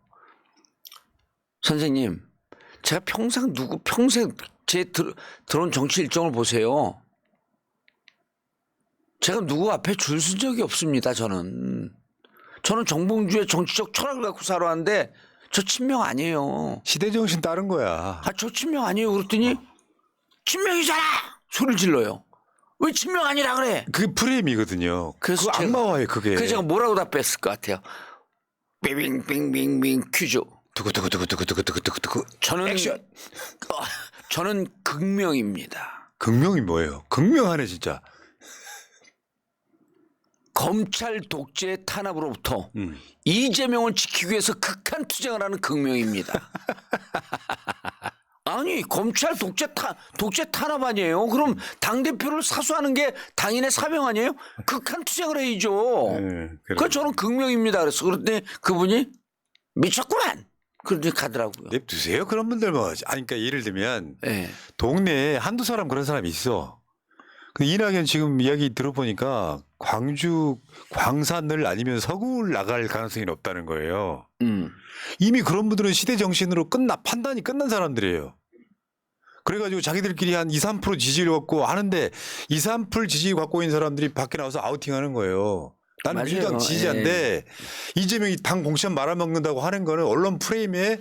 선생님 제가 평생 제 들어온 정치 일정을 보세요. 제가 누구 앞에 줄 쓴 적이 없습니다. 저는 정봉주의 정치적 철학을 갖고 살아왔는데 저 친명 아니에요. 시대정신 따른 거야. 저 친명 아니에요. 그랬더니 친명이잖아 소리를 질러요. 왜 친명 아니라 그래? 그게 프레임이거든요. 그래서 그 악마화에 그게. 그래서 제가 뭐라고 답했을 것 같아요. 빙빙빙빙 퀴즈. 두구두구두구두구두구두구두구. 저는 액션. 저는 극명입니다. 극명이 뭐예요? 극명하네 진짜. 검찰 독재 탄압으로부터 이재명을 지키기 위해서 극한 투쟁을 하는 극명입니다. 아니 검찰 독재 탄압 아니에요? 그럼 당 대표를 사수하는 게 당인의 사명 아니에요? 극한 투쟁을 해야죠. 그래서 저는 극명입니다. 그래서 그런데 그분이 미쳤구만. 그런데 가더라고요. 냅두세요 그런 분들만. 아니 그러니까 예를 들면 네. 동네에 한두 사람 그런 사람이 있어. 근데 이낙연 지금 이야기 들어보니까 광주 광산을 아니면 서구를 나갈 가능성이 높다는 거예요. 이미 그런 분들은 시대 정신으로 판단이 끝난 사람들이에요. 그래가지고 자기들끼리 한 2, 3% 지지를 갖고 하는데 2, 3% 지지 갖고 있는 사람들이 밖에 나와서 아우팅하는 거예요. 나는 맞아요. 민주당 지지자인데 예. 이재명이 당 공천 말아먹는다고 하는 거는 언론 프레임에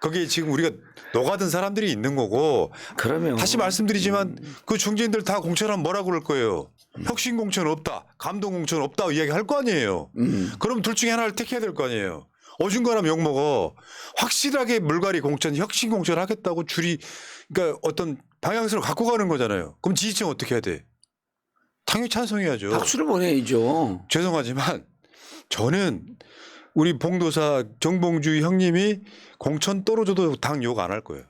거기에 지금 우리가 녹아든 사람들이 있는 거고. 그러면 다시 말씀드리지만 그 중진들 다 공천하면 뭐라고 그럴 거예요. 혁신 공천 없다. 감동 공천 없다 이야기할 거 아니에요. 그럼 둘 중에 하나를 택해야 될 거 아니에요. 어중간하면 욕먹어. 확실하게 물갈이 공천, 혁신 공천 하겠다고 그러니까 어떤 방향성을 갖고 가는 거잖아요. 그럼 지지층 어떻게 해야 돼? 당연히 찬성해야죠. 박수를 보내야죠. 죄송하지만 저는 우리 봉도사 정봉주 형님이 공천 떨어져도 당 욕 안 할 거예요.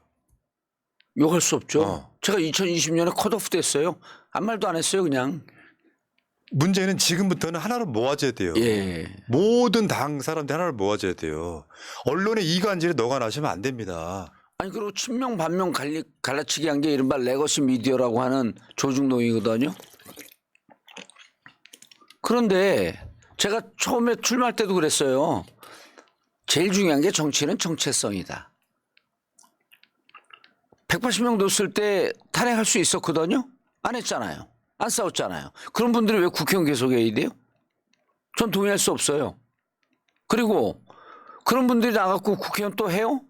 욕할 수 없죠. 제가 2020년에 컷오프 됐어요. 아무 말도 안 했어요 그냥. 문제는 지금부터는 하나로 모아져야 돼요. 예. 모든 당 사람들 하나로 모아져야 돼요. 언론의 이간질에 너가 나시면 안 됩니다. 아니 그리고 친명 반명 갈라치기 한 게 이른바 레거시 미디어라고 하는 조중동이거든요. 그런데 제가 처음에 출마할 때도 그랬어요. 제일 중요한 게 정치는 정체성이다. 180명 뒀을 때 탄핵할 수 있었거든요. 안 했잖아요. 안 싸웠잖아요. 그런 분들이 왜 국회의원 계속해야 돼요? 전 동의할 수 없어요. 그리고 그런 분들이 나가고 국회의원 또 해요?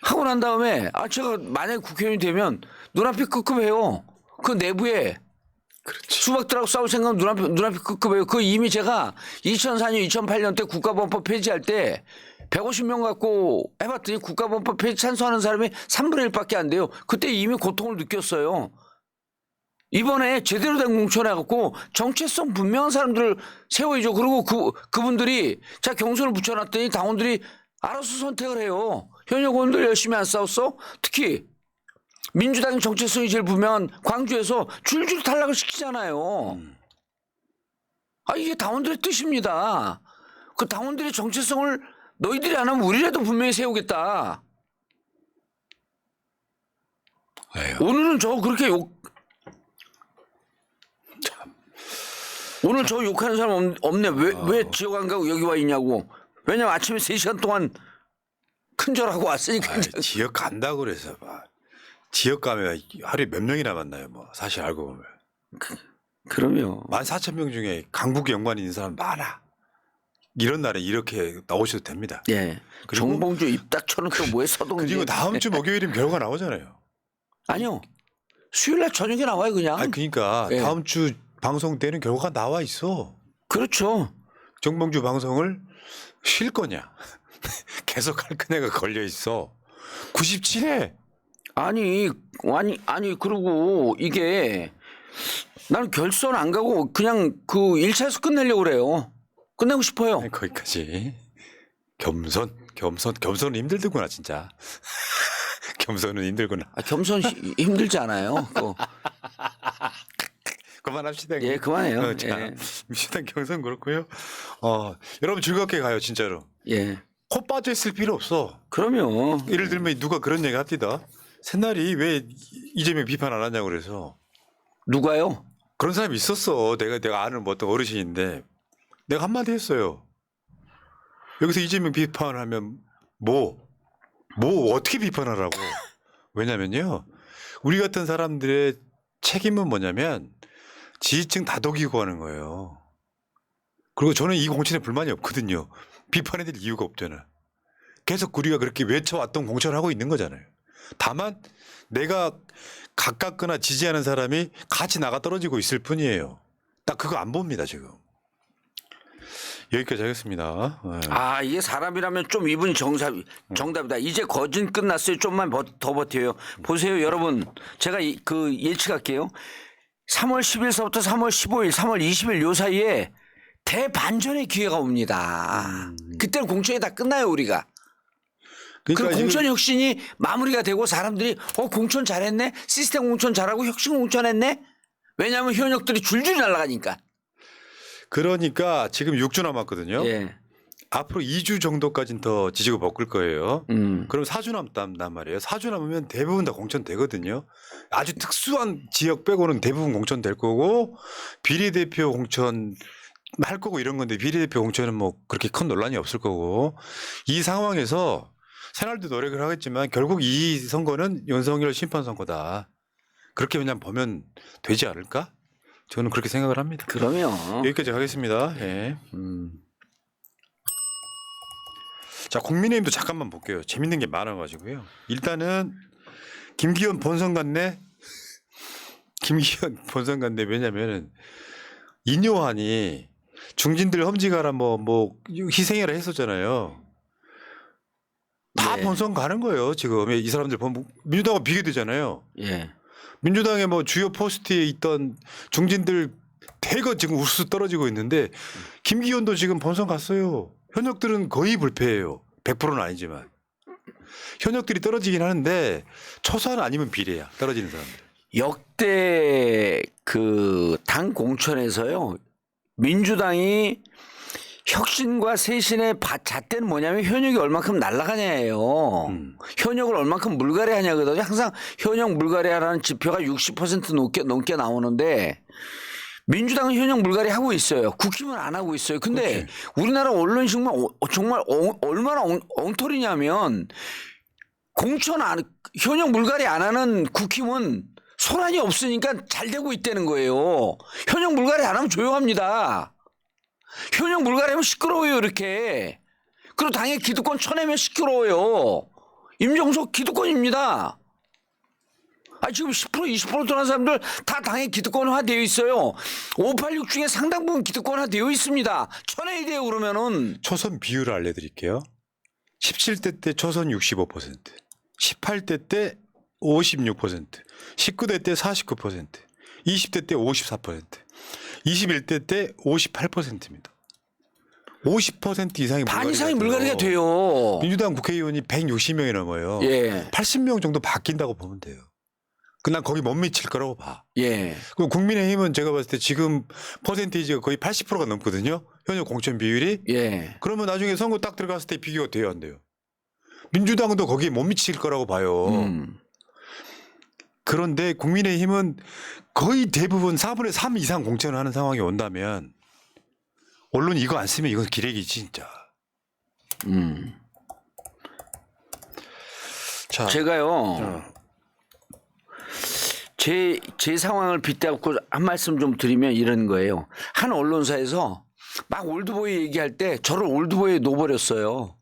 하고 난 다음에 제가 만약에 국회의원이 되면 눈앞이 끄급해요. 그 내부에 그렇지. 수박들하고 싸울 생각은 눈앞이 끄급해요. 그 이미 제가 2004년, 2008년 때 국가범법 폐지할 때 150명 갖고 해봤더니 국가범법 폐지 찬성하는 사람이 3분의 1밖에 안 돼요. 그때 이미 고통을 느꼈어요. 이번에 제대로 된 공천해갖고 정체성 분명한 사람들을 세워야죠. 그리고 그분들이 자 경선을 붙여놨더니 당원들이 알아서 선택을 해요. 현역 의원들 열심히 안 싸웠어? 특히 민주당의 정체성이 제일 분명한 광주에서 줄줄 탈락을 시키잖아요. 이게 당원들의 뜻입니다. 그 당원들의 정체성을 너희들이 안 하면 우리라도 분명히 세우겠다. 에휴. 오늘은 저 그렇게 오늘 저 욕하는 사람 없네. 왜 지역 안 가고 여기 와 있냐고. 왜냐면 아침에 3시간 동안 큰절하고 왔으니까. 지역 간다고 그래서 지역 가면 하루에 몇 명이나 만나요. 뭐 사실 알고 보면. 그럼요. 14,000명 중에 강북 연관이 있는 사람 많아. 이런 날에 이렇게 나오셔도 됩니다. 예. 그리고 정봉주 입 딱 쳐놓고 뭐에 서동. 그리고 다음 주 목요일이면 결과 나오잖아요. 아니요. 수요일날 저녁에 나와요 그냥. 그러니까 예. 다음 주 방송 때는 결과가 나와 있어. 그렇죠. 정봉주 방송을 쉴 거냐 계속 할 거냐가 걸려 있어. 97회. 아니 그리고 이게 나는 결선 안 가고 그냥 그 1차에서 끝내려고 그래요. 끝내고 싶어요. 거기까지. 겸손은 힘들구나 진짜. 겸손은 힘들구나. 겸손 힘들지 않아요. 그만합시다. 예, 그만해요. 자, 예. 민주당 경선 그렇고요. 여러분 즐겁게 가요 진짜로. 예. 코 빠져 있을 필요 없어. 그럼요. 예를 들면 누가 그런 얘기 합니다. 새날이 왜 이재명 비판 안 하냐고 그래서. 누가요? 그런 사람이 있었어. 내가 아는 뭐 어떤 어르신인데 내가 한마디 했어요. 여기서 이재명 비판을 하면 뭐 어떻게 비판하라고. 왜냐면요. 우리 같은 사람들의 책임은 뭐냐면 지지층 다독이고 하는 거예요. 그리고 저는 이 공천에 불만이 없거든요. 비판해야 될 이유가 없잖아. 계속 우리가 그렇게 외쳐왔던 공천을 하고 있는 거잖아요. 다만 내가 가깝거나 지지하는 사람이 같이 나가 떨어지고 있을 뿐이에요. 딱 그거 안 봅니다 지금. 여기까지 하겠습니다. 네. 아, 이게 사람이라면 좀 이분이 정답이다. 이제 거진 끝났어요. 좀만 더 버텨요. 보세요, 여러분. 제가 그 예측할게요. 3월 10일서부터 3월 15일, 3월 20일 요 사이에 대반전의 기회가 옵니다. 그때는 공천이 다 끝나요, 우리가. 그럼 공천 혁신이 마무리가 되고 사람들이 공천 잘했네? 시스템 공천 잘하고 혁신 공천했네? 왜냐하면 현역들이 줄줄이 날아가니까. 그러니까 지금 6주 남았거든요. 예. 앞으로 2주 정도까지는 더 지지고 볶을 거예요. 그럼 4주 남단 말이에요. 4주 남으면 대부분 다 공천되거든요. 아주 특수한 지역 빼고는 대부분 공천될 거고 비례대표 공천 할 거고 이런 건데 비례대표 공천은 뭐 그렇게 큰 논란이 없을 거고 이 상황에서 새날도 노력을 하겠지만 결국 이 선거는 윤석열 심판 선거다. 그렇게 그냥 보면 되지 않을까? 저는 그렇게 생각을 합니다. 그러면 여기까지 하겠습니다. 예. 자, 국민의힘도 잠깐만 볼게요. 재밌는 게 많아가지고요. 일단은 김기현 본선 갔네. 김기현 본선 갔네. 왜냐면은 인요한이 중진들 험지가라 뭐 희생해라 했었잖아요. 다 네. 본선 가는 거예요. 지금 이 사람들 보면 민주당과 비교되잖아요. 예. 민주당의 뭐 주요 포스트에 있던 중진들 대거 지금 우수 떨어지고 있는데 김기현도 지금 본선 갔어요. 현역들은 거의 불패예요. 100%는 아니지만 현역들이 떨어지긴 하는데 초선 아니면 비례야 떨어지는 사람들. 역대 그 당 공천에서요 민주당이 혁신과 쇄신의 잣대는 뭐냐면 현역이 얼만큼 날아가냐예요. 현역을 얼만큼 물갈이하냐거든요. 항상 현역 물갈이하라는 지표가 60% 넘게 나오는데 민주당은 현역 물갈이 하고 있어요. 국힘은 안 하고 있어요. 근데 그렇지. 우리나라 언론이 정말 얼마나 엉터리냐면 현역 물갈이 안 하는 국힘은 소란이 없으니까 잘 되고 있다는 거예요. 현역 물갈이 안 하면 조용합니다. 현역 물갈이하면 시끄러워요 이렇게. 그리고 당의 기득권 쳐내면 시끄러워요. 임종석 기득권입니다. 지금 10% 20% 들어간 사람들 다 당의 기득권화 되어 있어요. 586 중에 상당 부분 기득권화 되어 있습니다. 쳐내야 돼요 그러면은. 초선 비율을 알려드릴게요. 17대 때 초선 65%, 18대 때 56%, 19대 때 49%, 20대 때 54%, 21대 때 58%입니다. 50% 이상이 반 이상이 물갈이가 돼요. 민주당 국회의원이 160명이 넘어요. 예. 80명 정도 바뀐다고 보면 돼요. 그냥 거기 못 미칠 거라고 봐. 예. 그럼 국민의힘은 제가 봤을 때 지금 퍼센테이지가 거의 80%가 넘거든요. 현역 공천 비율이. 예. 그러면 나중에 선거 딱 들어갔을 때 비교가 돼요, 안 돼요? 민주당도 거기에 못 미칠 거라고 봐요. 그런데 국민의힘은 거의 대부분 4분의 3 이상 공천을 하는 상황이 온다면 언론이 이거 안 쓰면 이건 기레기지 진짜. 자, 제가요. 제 상황을 빗대갖고 한 말씀 좀 드리면 이런 거예요. 한 언론사에서 막 올드보이 얘기할 때 저를 올드보이에 놓아버렸어요.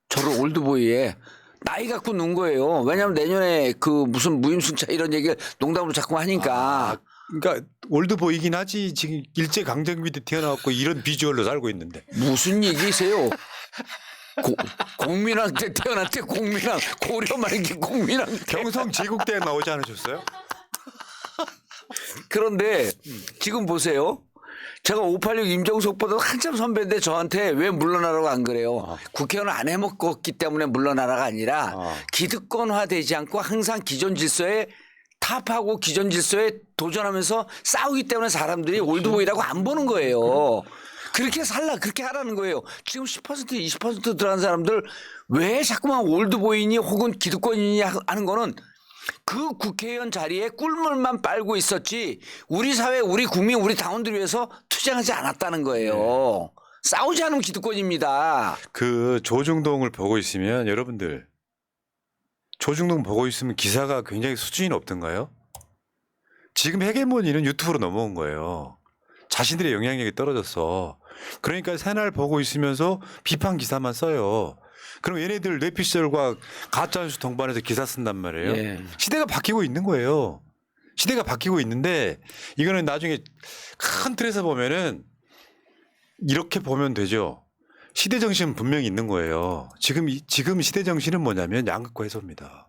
저를 올드보이에 나이 갖고 놓은 거예요. 왜냐하면 내년에 그 무슨 무임승차 이런 얘기를 농담으로 자꾸 하니까. 그러니까 올드보이긴 하지 지금 일제강점기 때 태어나갖고 이런 비주얼로 살고 있는데. 무슨 얘기세요? 공민왕 때 태어났대. 공민왕 고려 말기 공민왕 때. 경성 제국대 나오지 않으셨어요? 그런데 지금 보세요. 제가 586 임종석보다 한참 선배인데 저한테 왜 물러나라고 안 그래요. 국회의원을 안 해먹었기 때문에 물러나라가 아니라 기득권화되지 않고 항상 기존 질서에 타파하고 기존 질서에 도전하면서 싸우기 때문에 사람들이 올드보이라고 안 보는 거예요. 그렇게 그렇게 하라는 거예요. 지금 10% 20% 들어간 사람들 왜 자꾸만 올드보이니 혹은 기득권이니 하는 거는 그 국회의원 자리에 꿀물만 빨고 있었지 우리 사회, 우리 국민, 우리 당원들 위해서 투쟁하지 않았다는 거예요. 싸우지 않으면 기득권입니다. 그 조중동을 보고 있으면 여러분들 조중동 보고 있으면 기사가 굉장히 수준이 높던가요? 지금 헤게모니는 유튜브로 넘어온 거예요. 자신들의 영향력이 떨어졌어. 그러니까 새날 보고 있으면서 비판 기사만 써요. 그럼 얘네들 뇌피셜과 가짜뉴스 동반해서 기사 쓴단 말이에요. 예. 시대가 바뀌고 있는 거예요. 시대가 바뀌고 있는데 이거는 나중에 큰 틀에서 보면은 이렇게 보면 되죠. 시대 정신은 분명히 있는 거예요. 지금 시대 정신은 뭐냐면 양극화 해소입니다.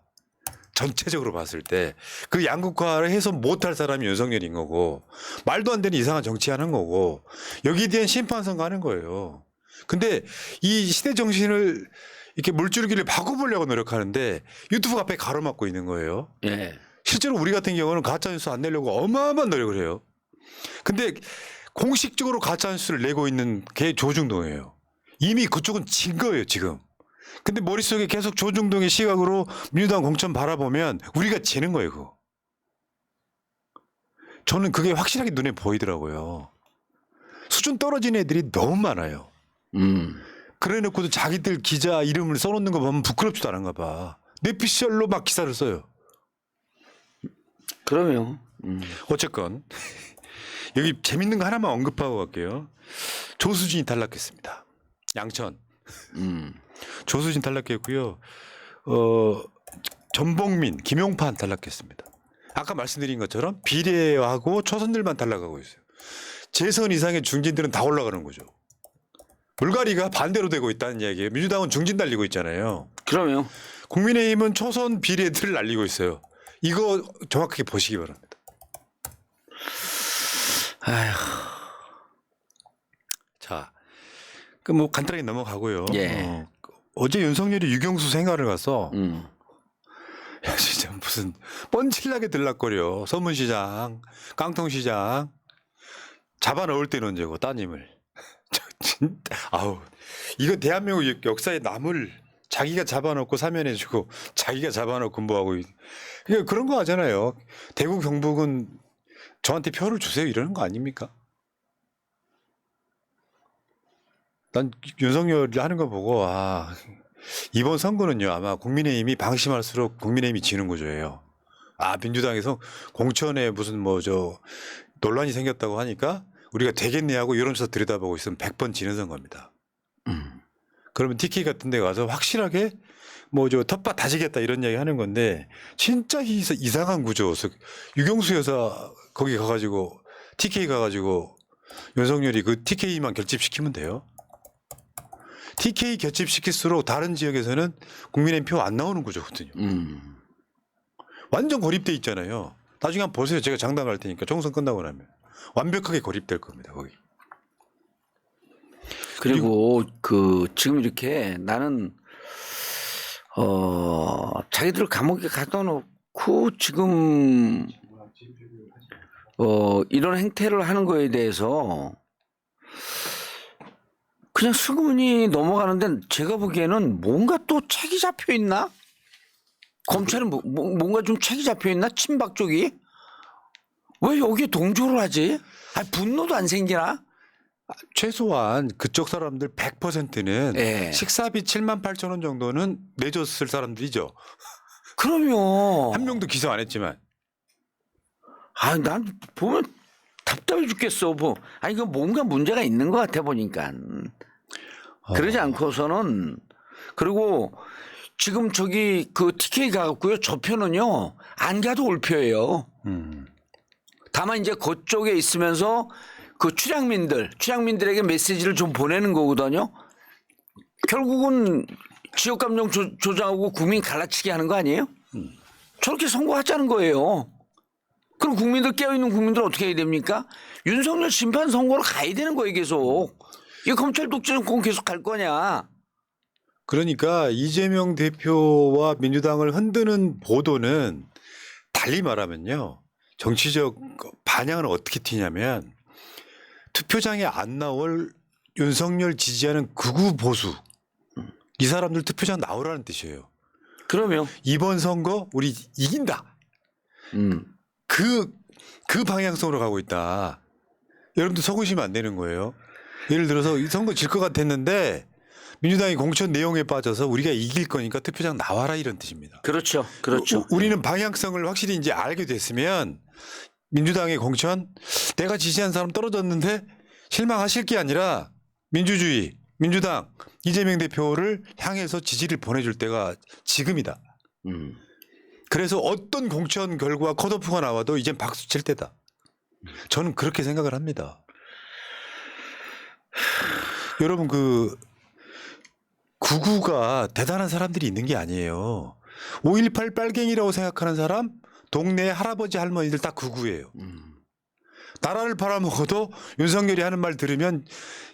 전체적으로 봤을 때 그 양극화를 해소 못할 사람이 윤석열인 거고 말도 안 되는 이상한 정치하는 거고 여기에 대한 심판선 가는 거예요. 근데 이 시대 정신을 이렇게 물줄기를 바꿔보려고 노력하는데 유튜브 앞에 가로막고 있는 거예요. 예. 실제로 우리 같은 경우는 가짜뉴스 안 내려고 어마어마한 노력을 해요. 근데 공식적으로 가짜뉴스를 내고 있는 게 조중동이에요. 이미 그쪽은 진 거예요, 지금. 근데 머릿속에 계속 조중동의 시각으로 민주당 공천 바라보면 우리가 지는 거예요, 그거. 저는 그게 확실하게 눈에 보이더라고요. 수준 떨어진 애들이 너무 많아요. 그래 놓고도 자기들 기자 이름을 써놓는 거 보면 부끄럽지도 않은가 봐. 뇌피셜로 막 기사를 써요. 그러면 어쨌건 여기 재밌는 거 하나만 언급하고 갈게요. 조수진이 탈락했습니다. 양천. 조수진 탈락했고요. 전봉민, 김용판 탈락했습니다. 아까 말씀드린 것처럼 비례하고 초선들만 탈락하고 있어요. 재선 이상의 중진들은 다 올라가는 거죠. 물갈이가 반대로 되고 있다는 이야기예요. 민주당은 중진 달리고 있잖아요. 그러면 국민의힘은 초선 비례들을 날리고 있어요. 이거 정확하게 보시기 바랍니다. 아휴. 자, 그 뭐 간단하게 넘어가고요. 예. 어제 윤석열이 유경수 생활을 가서 야 진짜 무슨 뻔칠나게 들락거려. 서문시장, 깡통시장 잡아 넣을 때는 언제고 따님을. 진짜 아우 이거 대한민국 역사에 남을 자기가 잡아놓고 사면해주고 자기가 잡아놓고 뭐하고 그러니까 그런 거 하잖아요. 대구 경북은 저한테 표를 주세요 이러는 거 아닙니까? 난 윤석열이 하는 거 보고 이번 선거는요 아마 국민의힘이 방심할수록 국민의힘이 지는 구조예요. 민주당에서 공천에 무슨 논란이 생겼다고 하니까 우리가 되겠네 하고 여론조사 들여다보고 있으면 100번 지는 선거입니다. 그러면 TK 같은 데 가서 확실하게 텃밭 다지겠다 이런 이야기 하는 건데 진짜 이상한 구조. 유경수 여사 거기 가가지고 TK 가가지고 윤석열이 그 TK만 결집시키면 돼요. TK 결집시킬수록 다른 지역에서는 국민의힘 표 안 나오는 구조거든요. 완전 고립돼 있잖아요. 나중에 한번 보세요. 제가 장담할 테니까 총선 끝나고 나면 완벽하게 고립될 겁니다. 거기. 그리고 지금 이렇게 나는 자기들 감옥에 가둬놓고 지금 이런 행태를 하는 거에 대해서 그냥 슬그머니 넘어가는데 제가 보기에는 뭔가 또 책이 잡혀 있나? 검찰은 뭔가 좀 책이 잡혀 있나? 친박 쪽이? 왜 여기에 동조를 하지? 분노도 안 생기나? 최소한 그쪽 사람들 100%는 예. 식사비 7만 8천 원 정도는 내줬을 사람들이죠. 그러면 한 명도 기소 안 했지만. 난 보면 답답해 죽겠어. 이거 뭔가 문제가 있는 것 같아 보니까. 그러지 않고서는 그리고 지금 TK 가갖고요. 저 표는요 안 가도 올 표예요. 다만 이제 그쪽에 있으면서 취향민들에게 메시지를 좀 보내는 거거든요. 결국은 지역 감정 조장하고 국민 갈라치게 하는 거 아니에요? 저렇게 선거하자는 거예요. 그럼 깨어있는 국민들 어떻게 해야 됩니까? 윤석열 심판 선거로 가야 되는 거예요, 계속. 이 검찰 독재 정권 계속 갈 거냐? 그러니까 이재명 대표와 민주당을 흔드는 보도는 달리 말하면요. 정치적 반향은 어떻게 튀냐면 투표장에 안 나올 윤석열 지지하는 극우 보수 이 사람들 투표장 나오라는 뜻이에요. 그러면 이번 선거 우리 이긴다. 그 방향성으로 가고 있다. 여러분들 속으시면 안 되는 거예요. 예를 들어서 이 선거 질 것 같았는데 민주당이 공천 내용에 빠져서 우리가 이길 거니까 투표장 나와라 이런 뜻입니다. 그렇죠. 우리는 방향성을 확실히 이제 알게 됐으면 민주당의 공천 내가 지지한 사람 떨어졌는데 실망하실 게 아니라 민주주의, 민주당 이재명 대표를 향해서 지지를 보내줄 때가 지금이다. 그래서 어떤 공천 결과 컷오프가 나와도 이젠 박수 칠 때다. 저는 그렇게 생각을 합니다. 여러분 그 구구가 대단한 사람들이 있는 게 아니에요. 5.18 빨갱이라고 생각하는 사람 동네 할아버지 할머니들 다 구구예요. 나라를 팔아먹어도 윤석열이 하는 말 들으면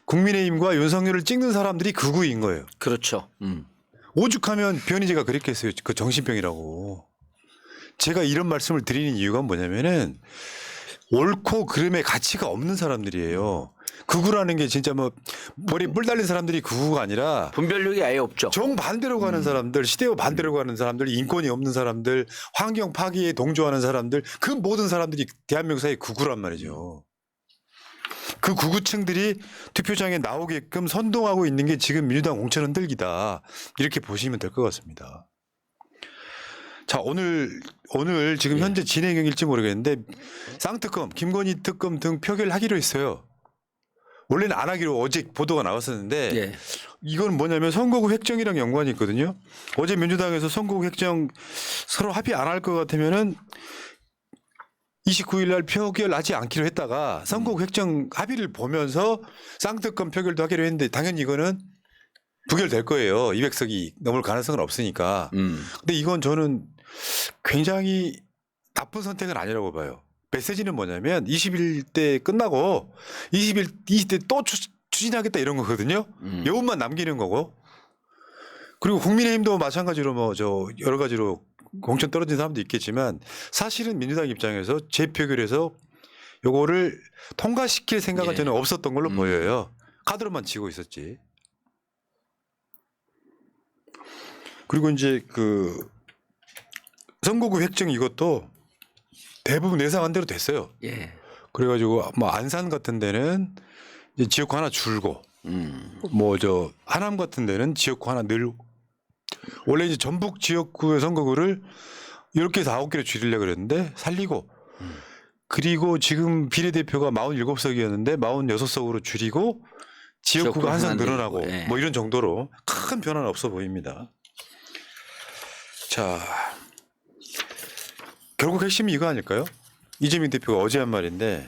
국민의힘과 윤석열을 찍는 사람들이 구구인 거예요. 그렇죠. 오죽하면 변희재가 그랬겠어요. 그 정신병이라고. 제가 이런 말씀을 드리는 이유가 뭐냐면은 옳고 그름의 가치가 없는 사람들이에요. 구구라는 게 진짜 뭐 머리 뿔 달린 사람들이 구구가 아니라 분별력이 아예 없죠. 정반대로 가는 사람들, 시대와 반대로 가는 사람들, 인권이 없는 사람들, 환경 파기에 동조하는 사람들, 그 모든 사람들이 대한민국 사회의 구구란 말이죠. 그 구구층들이 투표장에 나오게끔 선동하고 있는 게 지금 민주당 공천 흔들기다. 이렇게 보시면 될 것 같습니다. 자, 오늘 지금 현재 진행형일지 모르겠는데 쌍특검, 김건희 특검 등 표결하기로 했어요. 원래는 안 하기로 어제 보도가 나왔었는데 이건 뭐냐면 선거구 획정이랑 연관이 있거든요. 어제 민주당에서 선거구 획정 서로 합의 안 할 것 같으면은 29일 날 표결하지 않기로 했다가 선거구 획정 합의를 보면서 쌍특검 표결도 하기로 했는데 당연히 이거는 부결될 거예요. 200석이 넘을 가능성은 없으니까. 근데 이건 저는 굉장히 나쁜 선택은 아니라고 봐요. 메시지는 뭐냐면 20일 때 끝나고 20대 또 추진하겠다 이런 거거든요. 여운만 남기는 거고. 그리고 국민의힘도 마찬가지로 뭐 저 여러 가지로 공천 떨어진 사람도 있겠지만 사실은 민주당 입장에서 재표결해서 요거를 통과시킬 생각은 저는 없었던 걸로 보여요. 카드로만 치고 있었지. 그리고 이제 그 선거구 획정 이것도 대부분 예상한 대로 됐어요. 그래가지고 뭐 안산 같은 데는 이제 지역구 하나 줄고 뭐 저 하남 같은 데는 지역구 하나 늘 원래 이제 전북 지역구의 선거구를 10개에서 9개로 줄이려고 그랬는데 살리고 그리고 지금 비례대표가 47석이었는데 46석으로 줄이고 지역구가 한 석 늘어나고 뭐 이런 정도로 큰 변화는 없어 보입니다. 자, 결국 핵심이 이거 아닐까요? 이재명 대표가 어제 한 말인데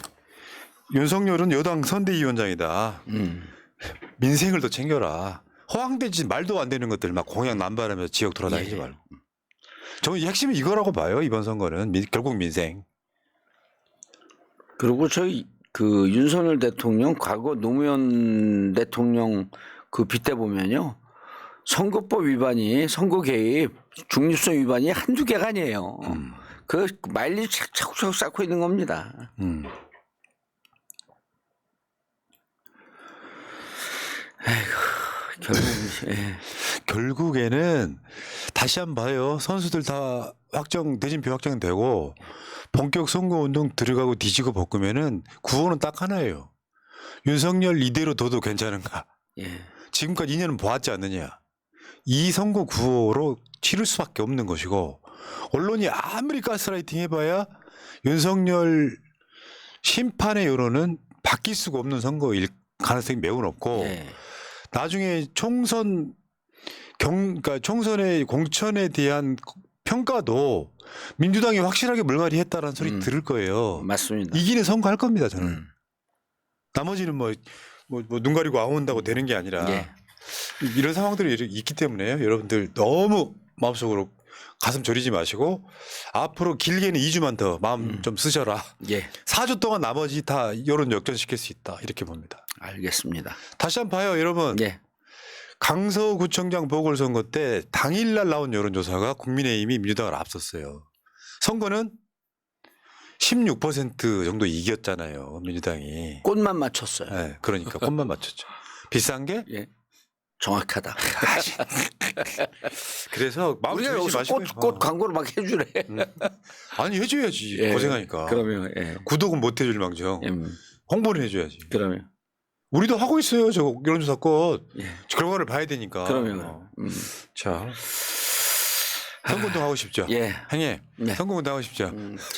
윤석열은 여당 선대위원장이다. 민생을 더 챙겨라. 허황되지 말도 안 되는 것들 막 공약 남발하면서 지역 돌아다니지 말고. 저는 이 핵심이 이거라고 봐요. 이번 선거는 결국 민생. 그리고 저희 그 윤석열 대통령 과거 노무현 대통령 그 빗대 보면요. 선거법 위반이 선거 개입 중립성 위반이 한두 개가 아니에요. 그 마일리지 차곡차곡 쌓고 있는 겁니다. 아이고 결국에는 다시 한번 봐요. 선수들 다 대진표 확정되고 본격 선거운동 들어가고 뒤지고 볶으면은 구호는 딱 하나예요. 윤석열 이대로 둬도 괜찮은가? 지금까지 2년은 보았지 않느냐? 이 선거 구호로 치를 수밖에 없는 것이고 언론이 아무리 가스라이팅 해봐야 윤석열 심판의 여론은 바뀔 수가 없는 선거일 가능성이 매우 높고 나중에 그러니까 총선의 공천에 대한 평가도 민주당이 확실하게 물갈이 했다라는 소리 들을 거예요. 맞습니다. 이기는 선거 할 겁니다, 저는. 나머지는 뭐 눈 가리고 아웅한다고 되는 게 아니라 이런 상황들이 있기 때문에 여러분들 너무 마음속으로 가슴 졸이지 마시고 앞으로 길게는 2주만 더 마음 좀 쓰셔라. 4주 동안 나머지 다 여론 역전시킬 수 있다. 이렇게 봅니다. 알겠습니다. 다시 한번 봐요, 여러분. 강서구청장 보궐선거 때 당일날 나온 여론조사가 국민의힘이 민주당을 앞섰어요. 선거는 16% 정도 이겼잖아요, 민주당이. 꽃만 맞췄어요. 네, 그러니까 꽃만 맞췄죠. 비싼 게? 정확하다. 그래서 마음 우리가 졸이지 여기서 마시고요. 꽃 광고를 막 해주래. 아니 해줘야지. 고생하니까. 그러면 구독은 못 해줄 망정. 홍보를 해줘야지. 그러면 우리도 하고 있어요. 저 여론조사 꽃. 결과를 봐야 되니까. 그러면 자. 선거운동 하고 싶죠? 형님, 선거운동 하고 싶죠?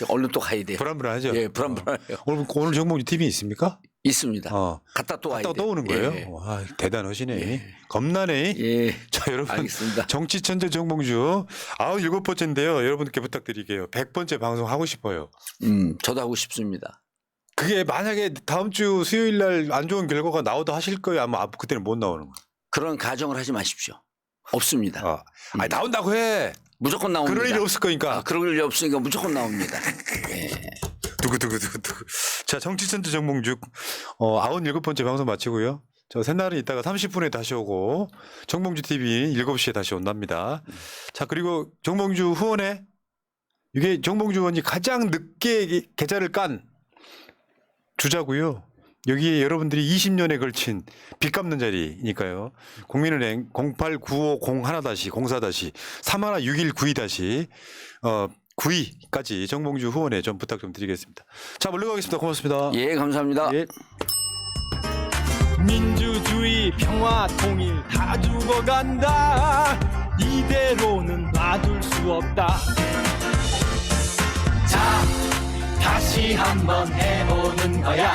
얼른 또 가야 돼요. 불안불안하죠? 불안불안해요. 오늘 정봉주 TV 있습니까? 있습니다. 갔다 또 와야 갔다 또 오는 거예요? 예. 와, 대단하시네. 예. 겁나네. 예. 자, 여러분. 알겠습니다. 정치 천재 정봉주 97번째인데요. 여러분께 부탁드릴게요. 100번째 방송 하고 싶어요. 저도 하고 싶습니다. 그게 만약에 다음 주 수요일 날 안 좋은 결과가 나오다 하실 거예요? 아마 그때는 못 나오는 거예요. 그런 가정을 하지 마십시오. 없습니다. 아니, 나온다고 해. 무조건 나옵니다. 그럴 일이 없을 거니까. 그럴 일이 없으니까 무조건 나옵니다. 예. 두구두구두구. 자, 정치천재 정봉주 97번째 방송 마치고요. 저 새날은 이따가 30분에 다시 오고 정봉주 TV 7시에 다시 온답니다. 자, 그리고 정봉주 후원회 이게 정봉주 의원이 가장 늦게 계좌를 깐 주자고요. 여기에 여러분들이 20년에 걸친 빚 갚는 자리니까요. 국민은행 089501-04-316192- 92까지 정봉주 후원에 좀 부탁 좀 드리겠습니다. 자, 물러가겠습니다. 고맙습니다. 예, 감사합니다. 예. 민주주의 평화 통일 다 죽어간다. 이대로는 놔둘 수 없다. 자, 다시 한번 해보는 거야.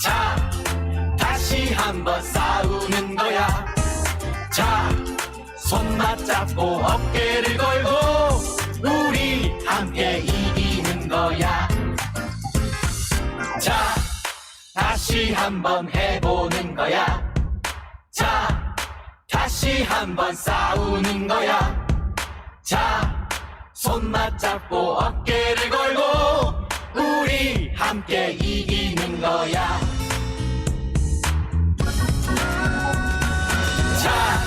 자, 다시 한번 싸우는 거야. 자, 손 맞잡고 어깨를 걸고 우리 함께 이기는 거야. 자, 다시 한번 해보는 거야. 자, 다시 한번 싸우는 거야. 자, 손 맞잡고 어깨를 걸고 우리 함께 이기는 거야. 자,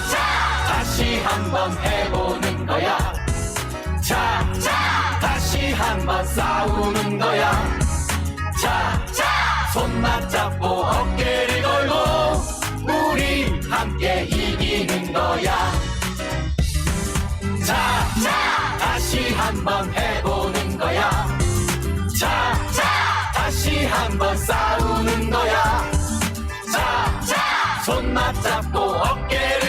다시 한번 해보는 거야. 자, 다시 한번 싸우는 거야. 자, 손 맞잡고 어깨를 걸고 우리 함께 이기는 거야. 자, 다시 한번 해보는 거야. 자, 다시 한번 싸우는 거야. 자, 손 맞잡고 어깨를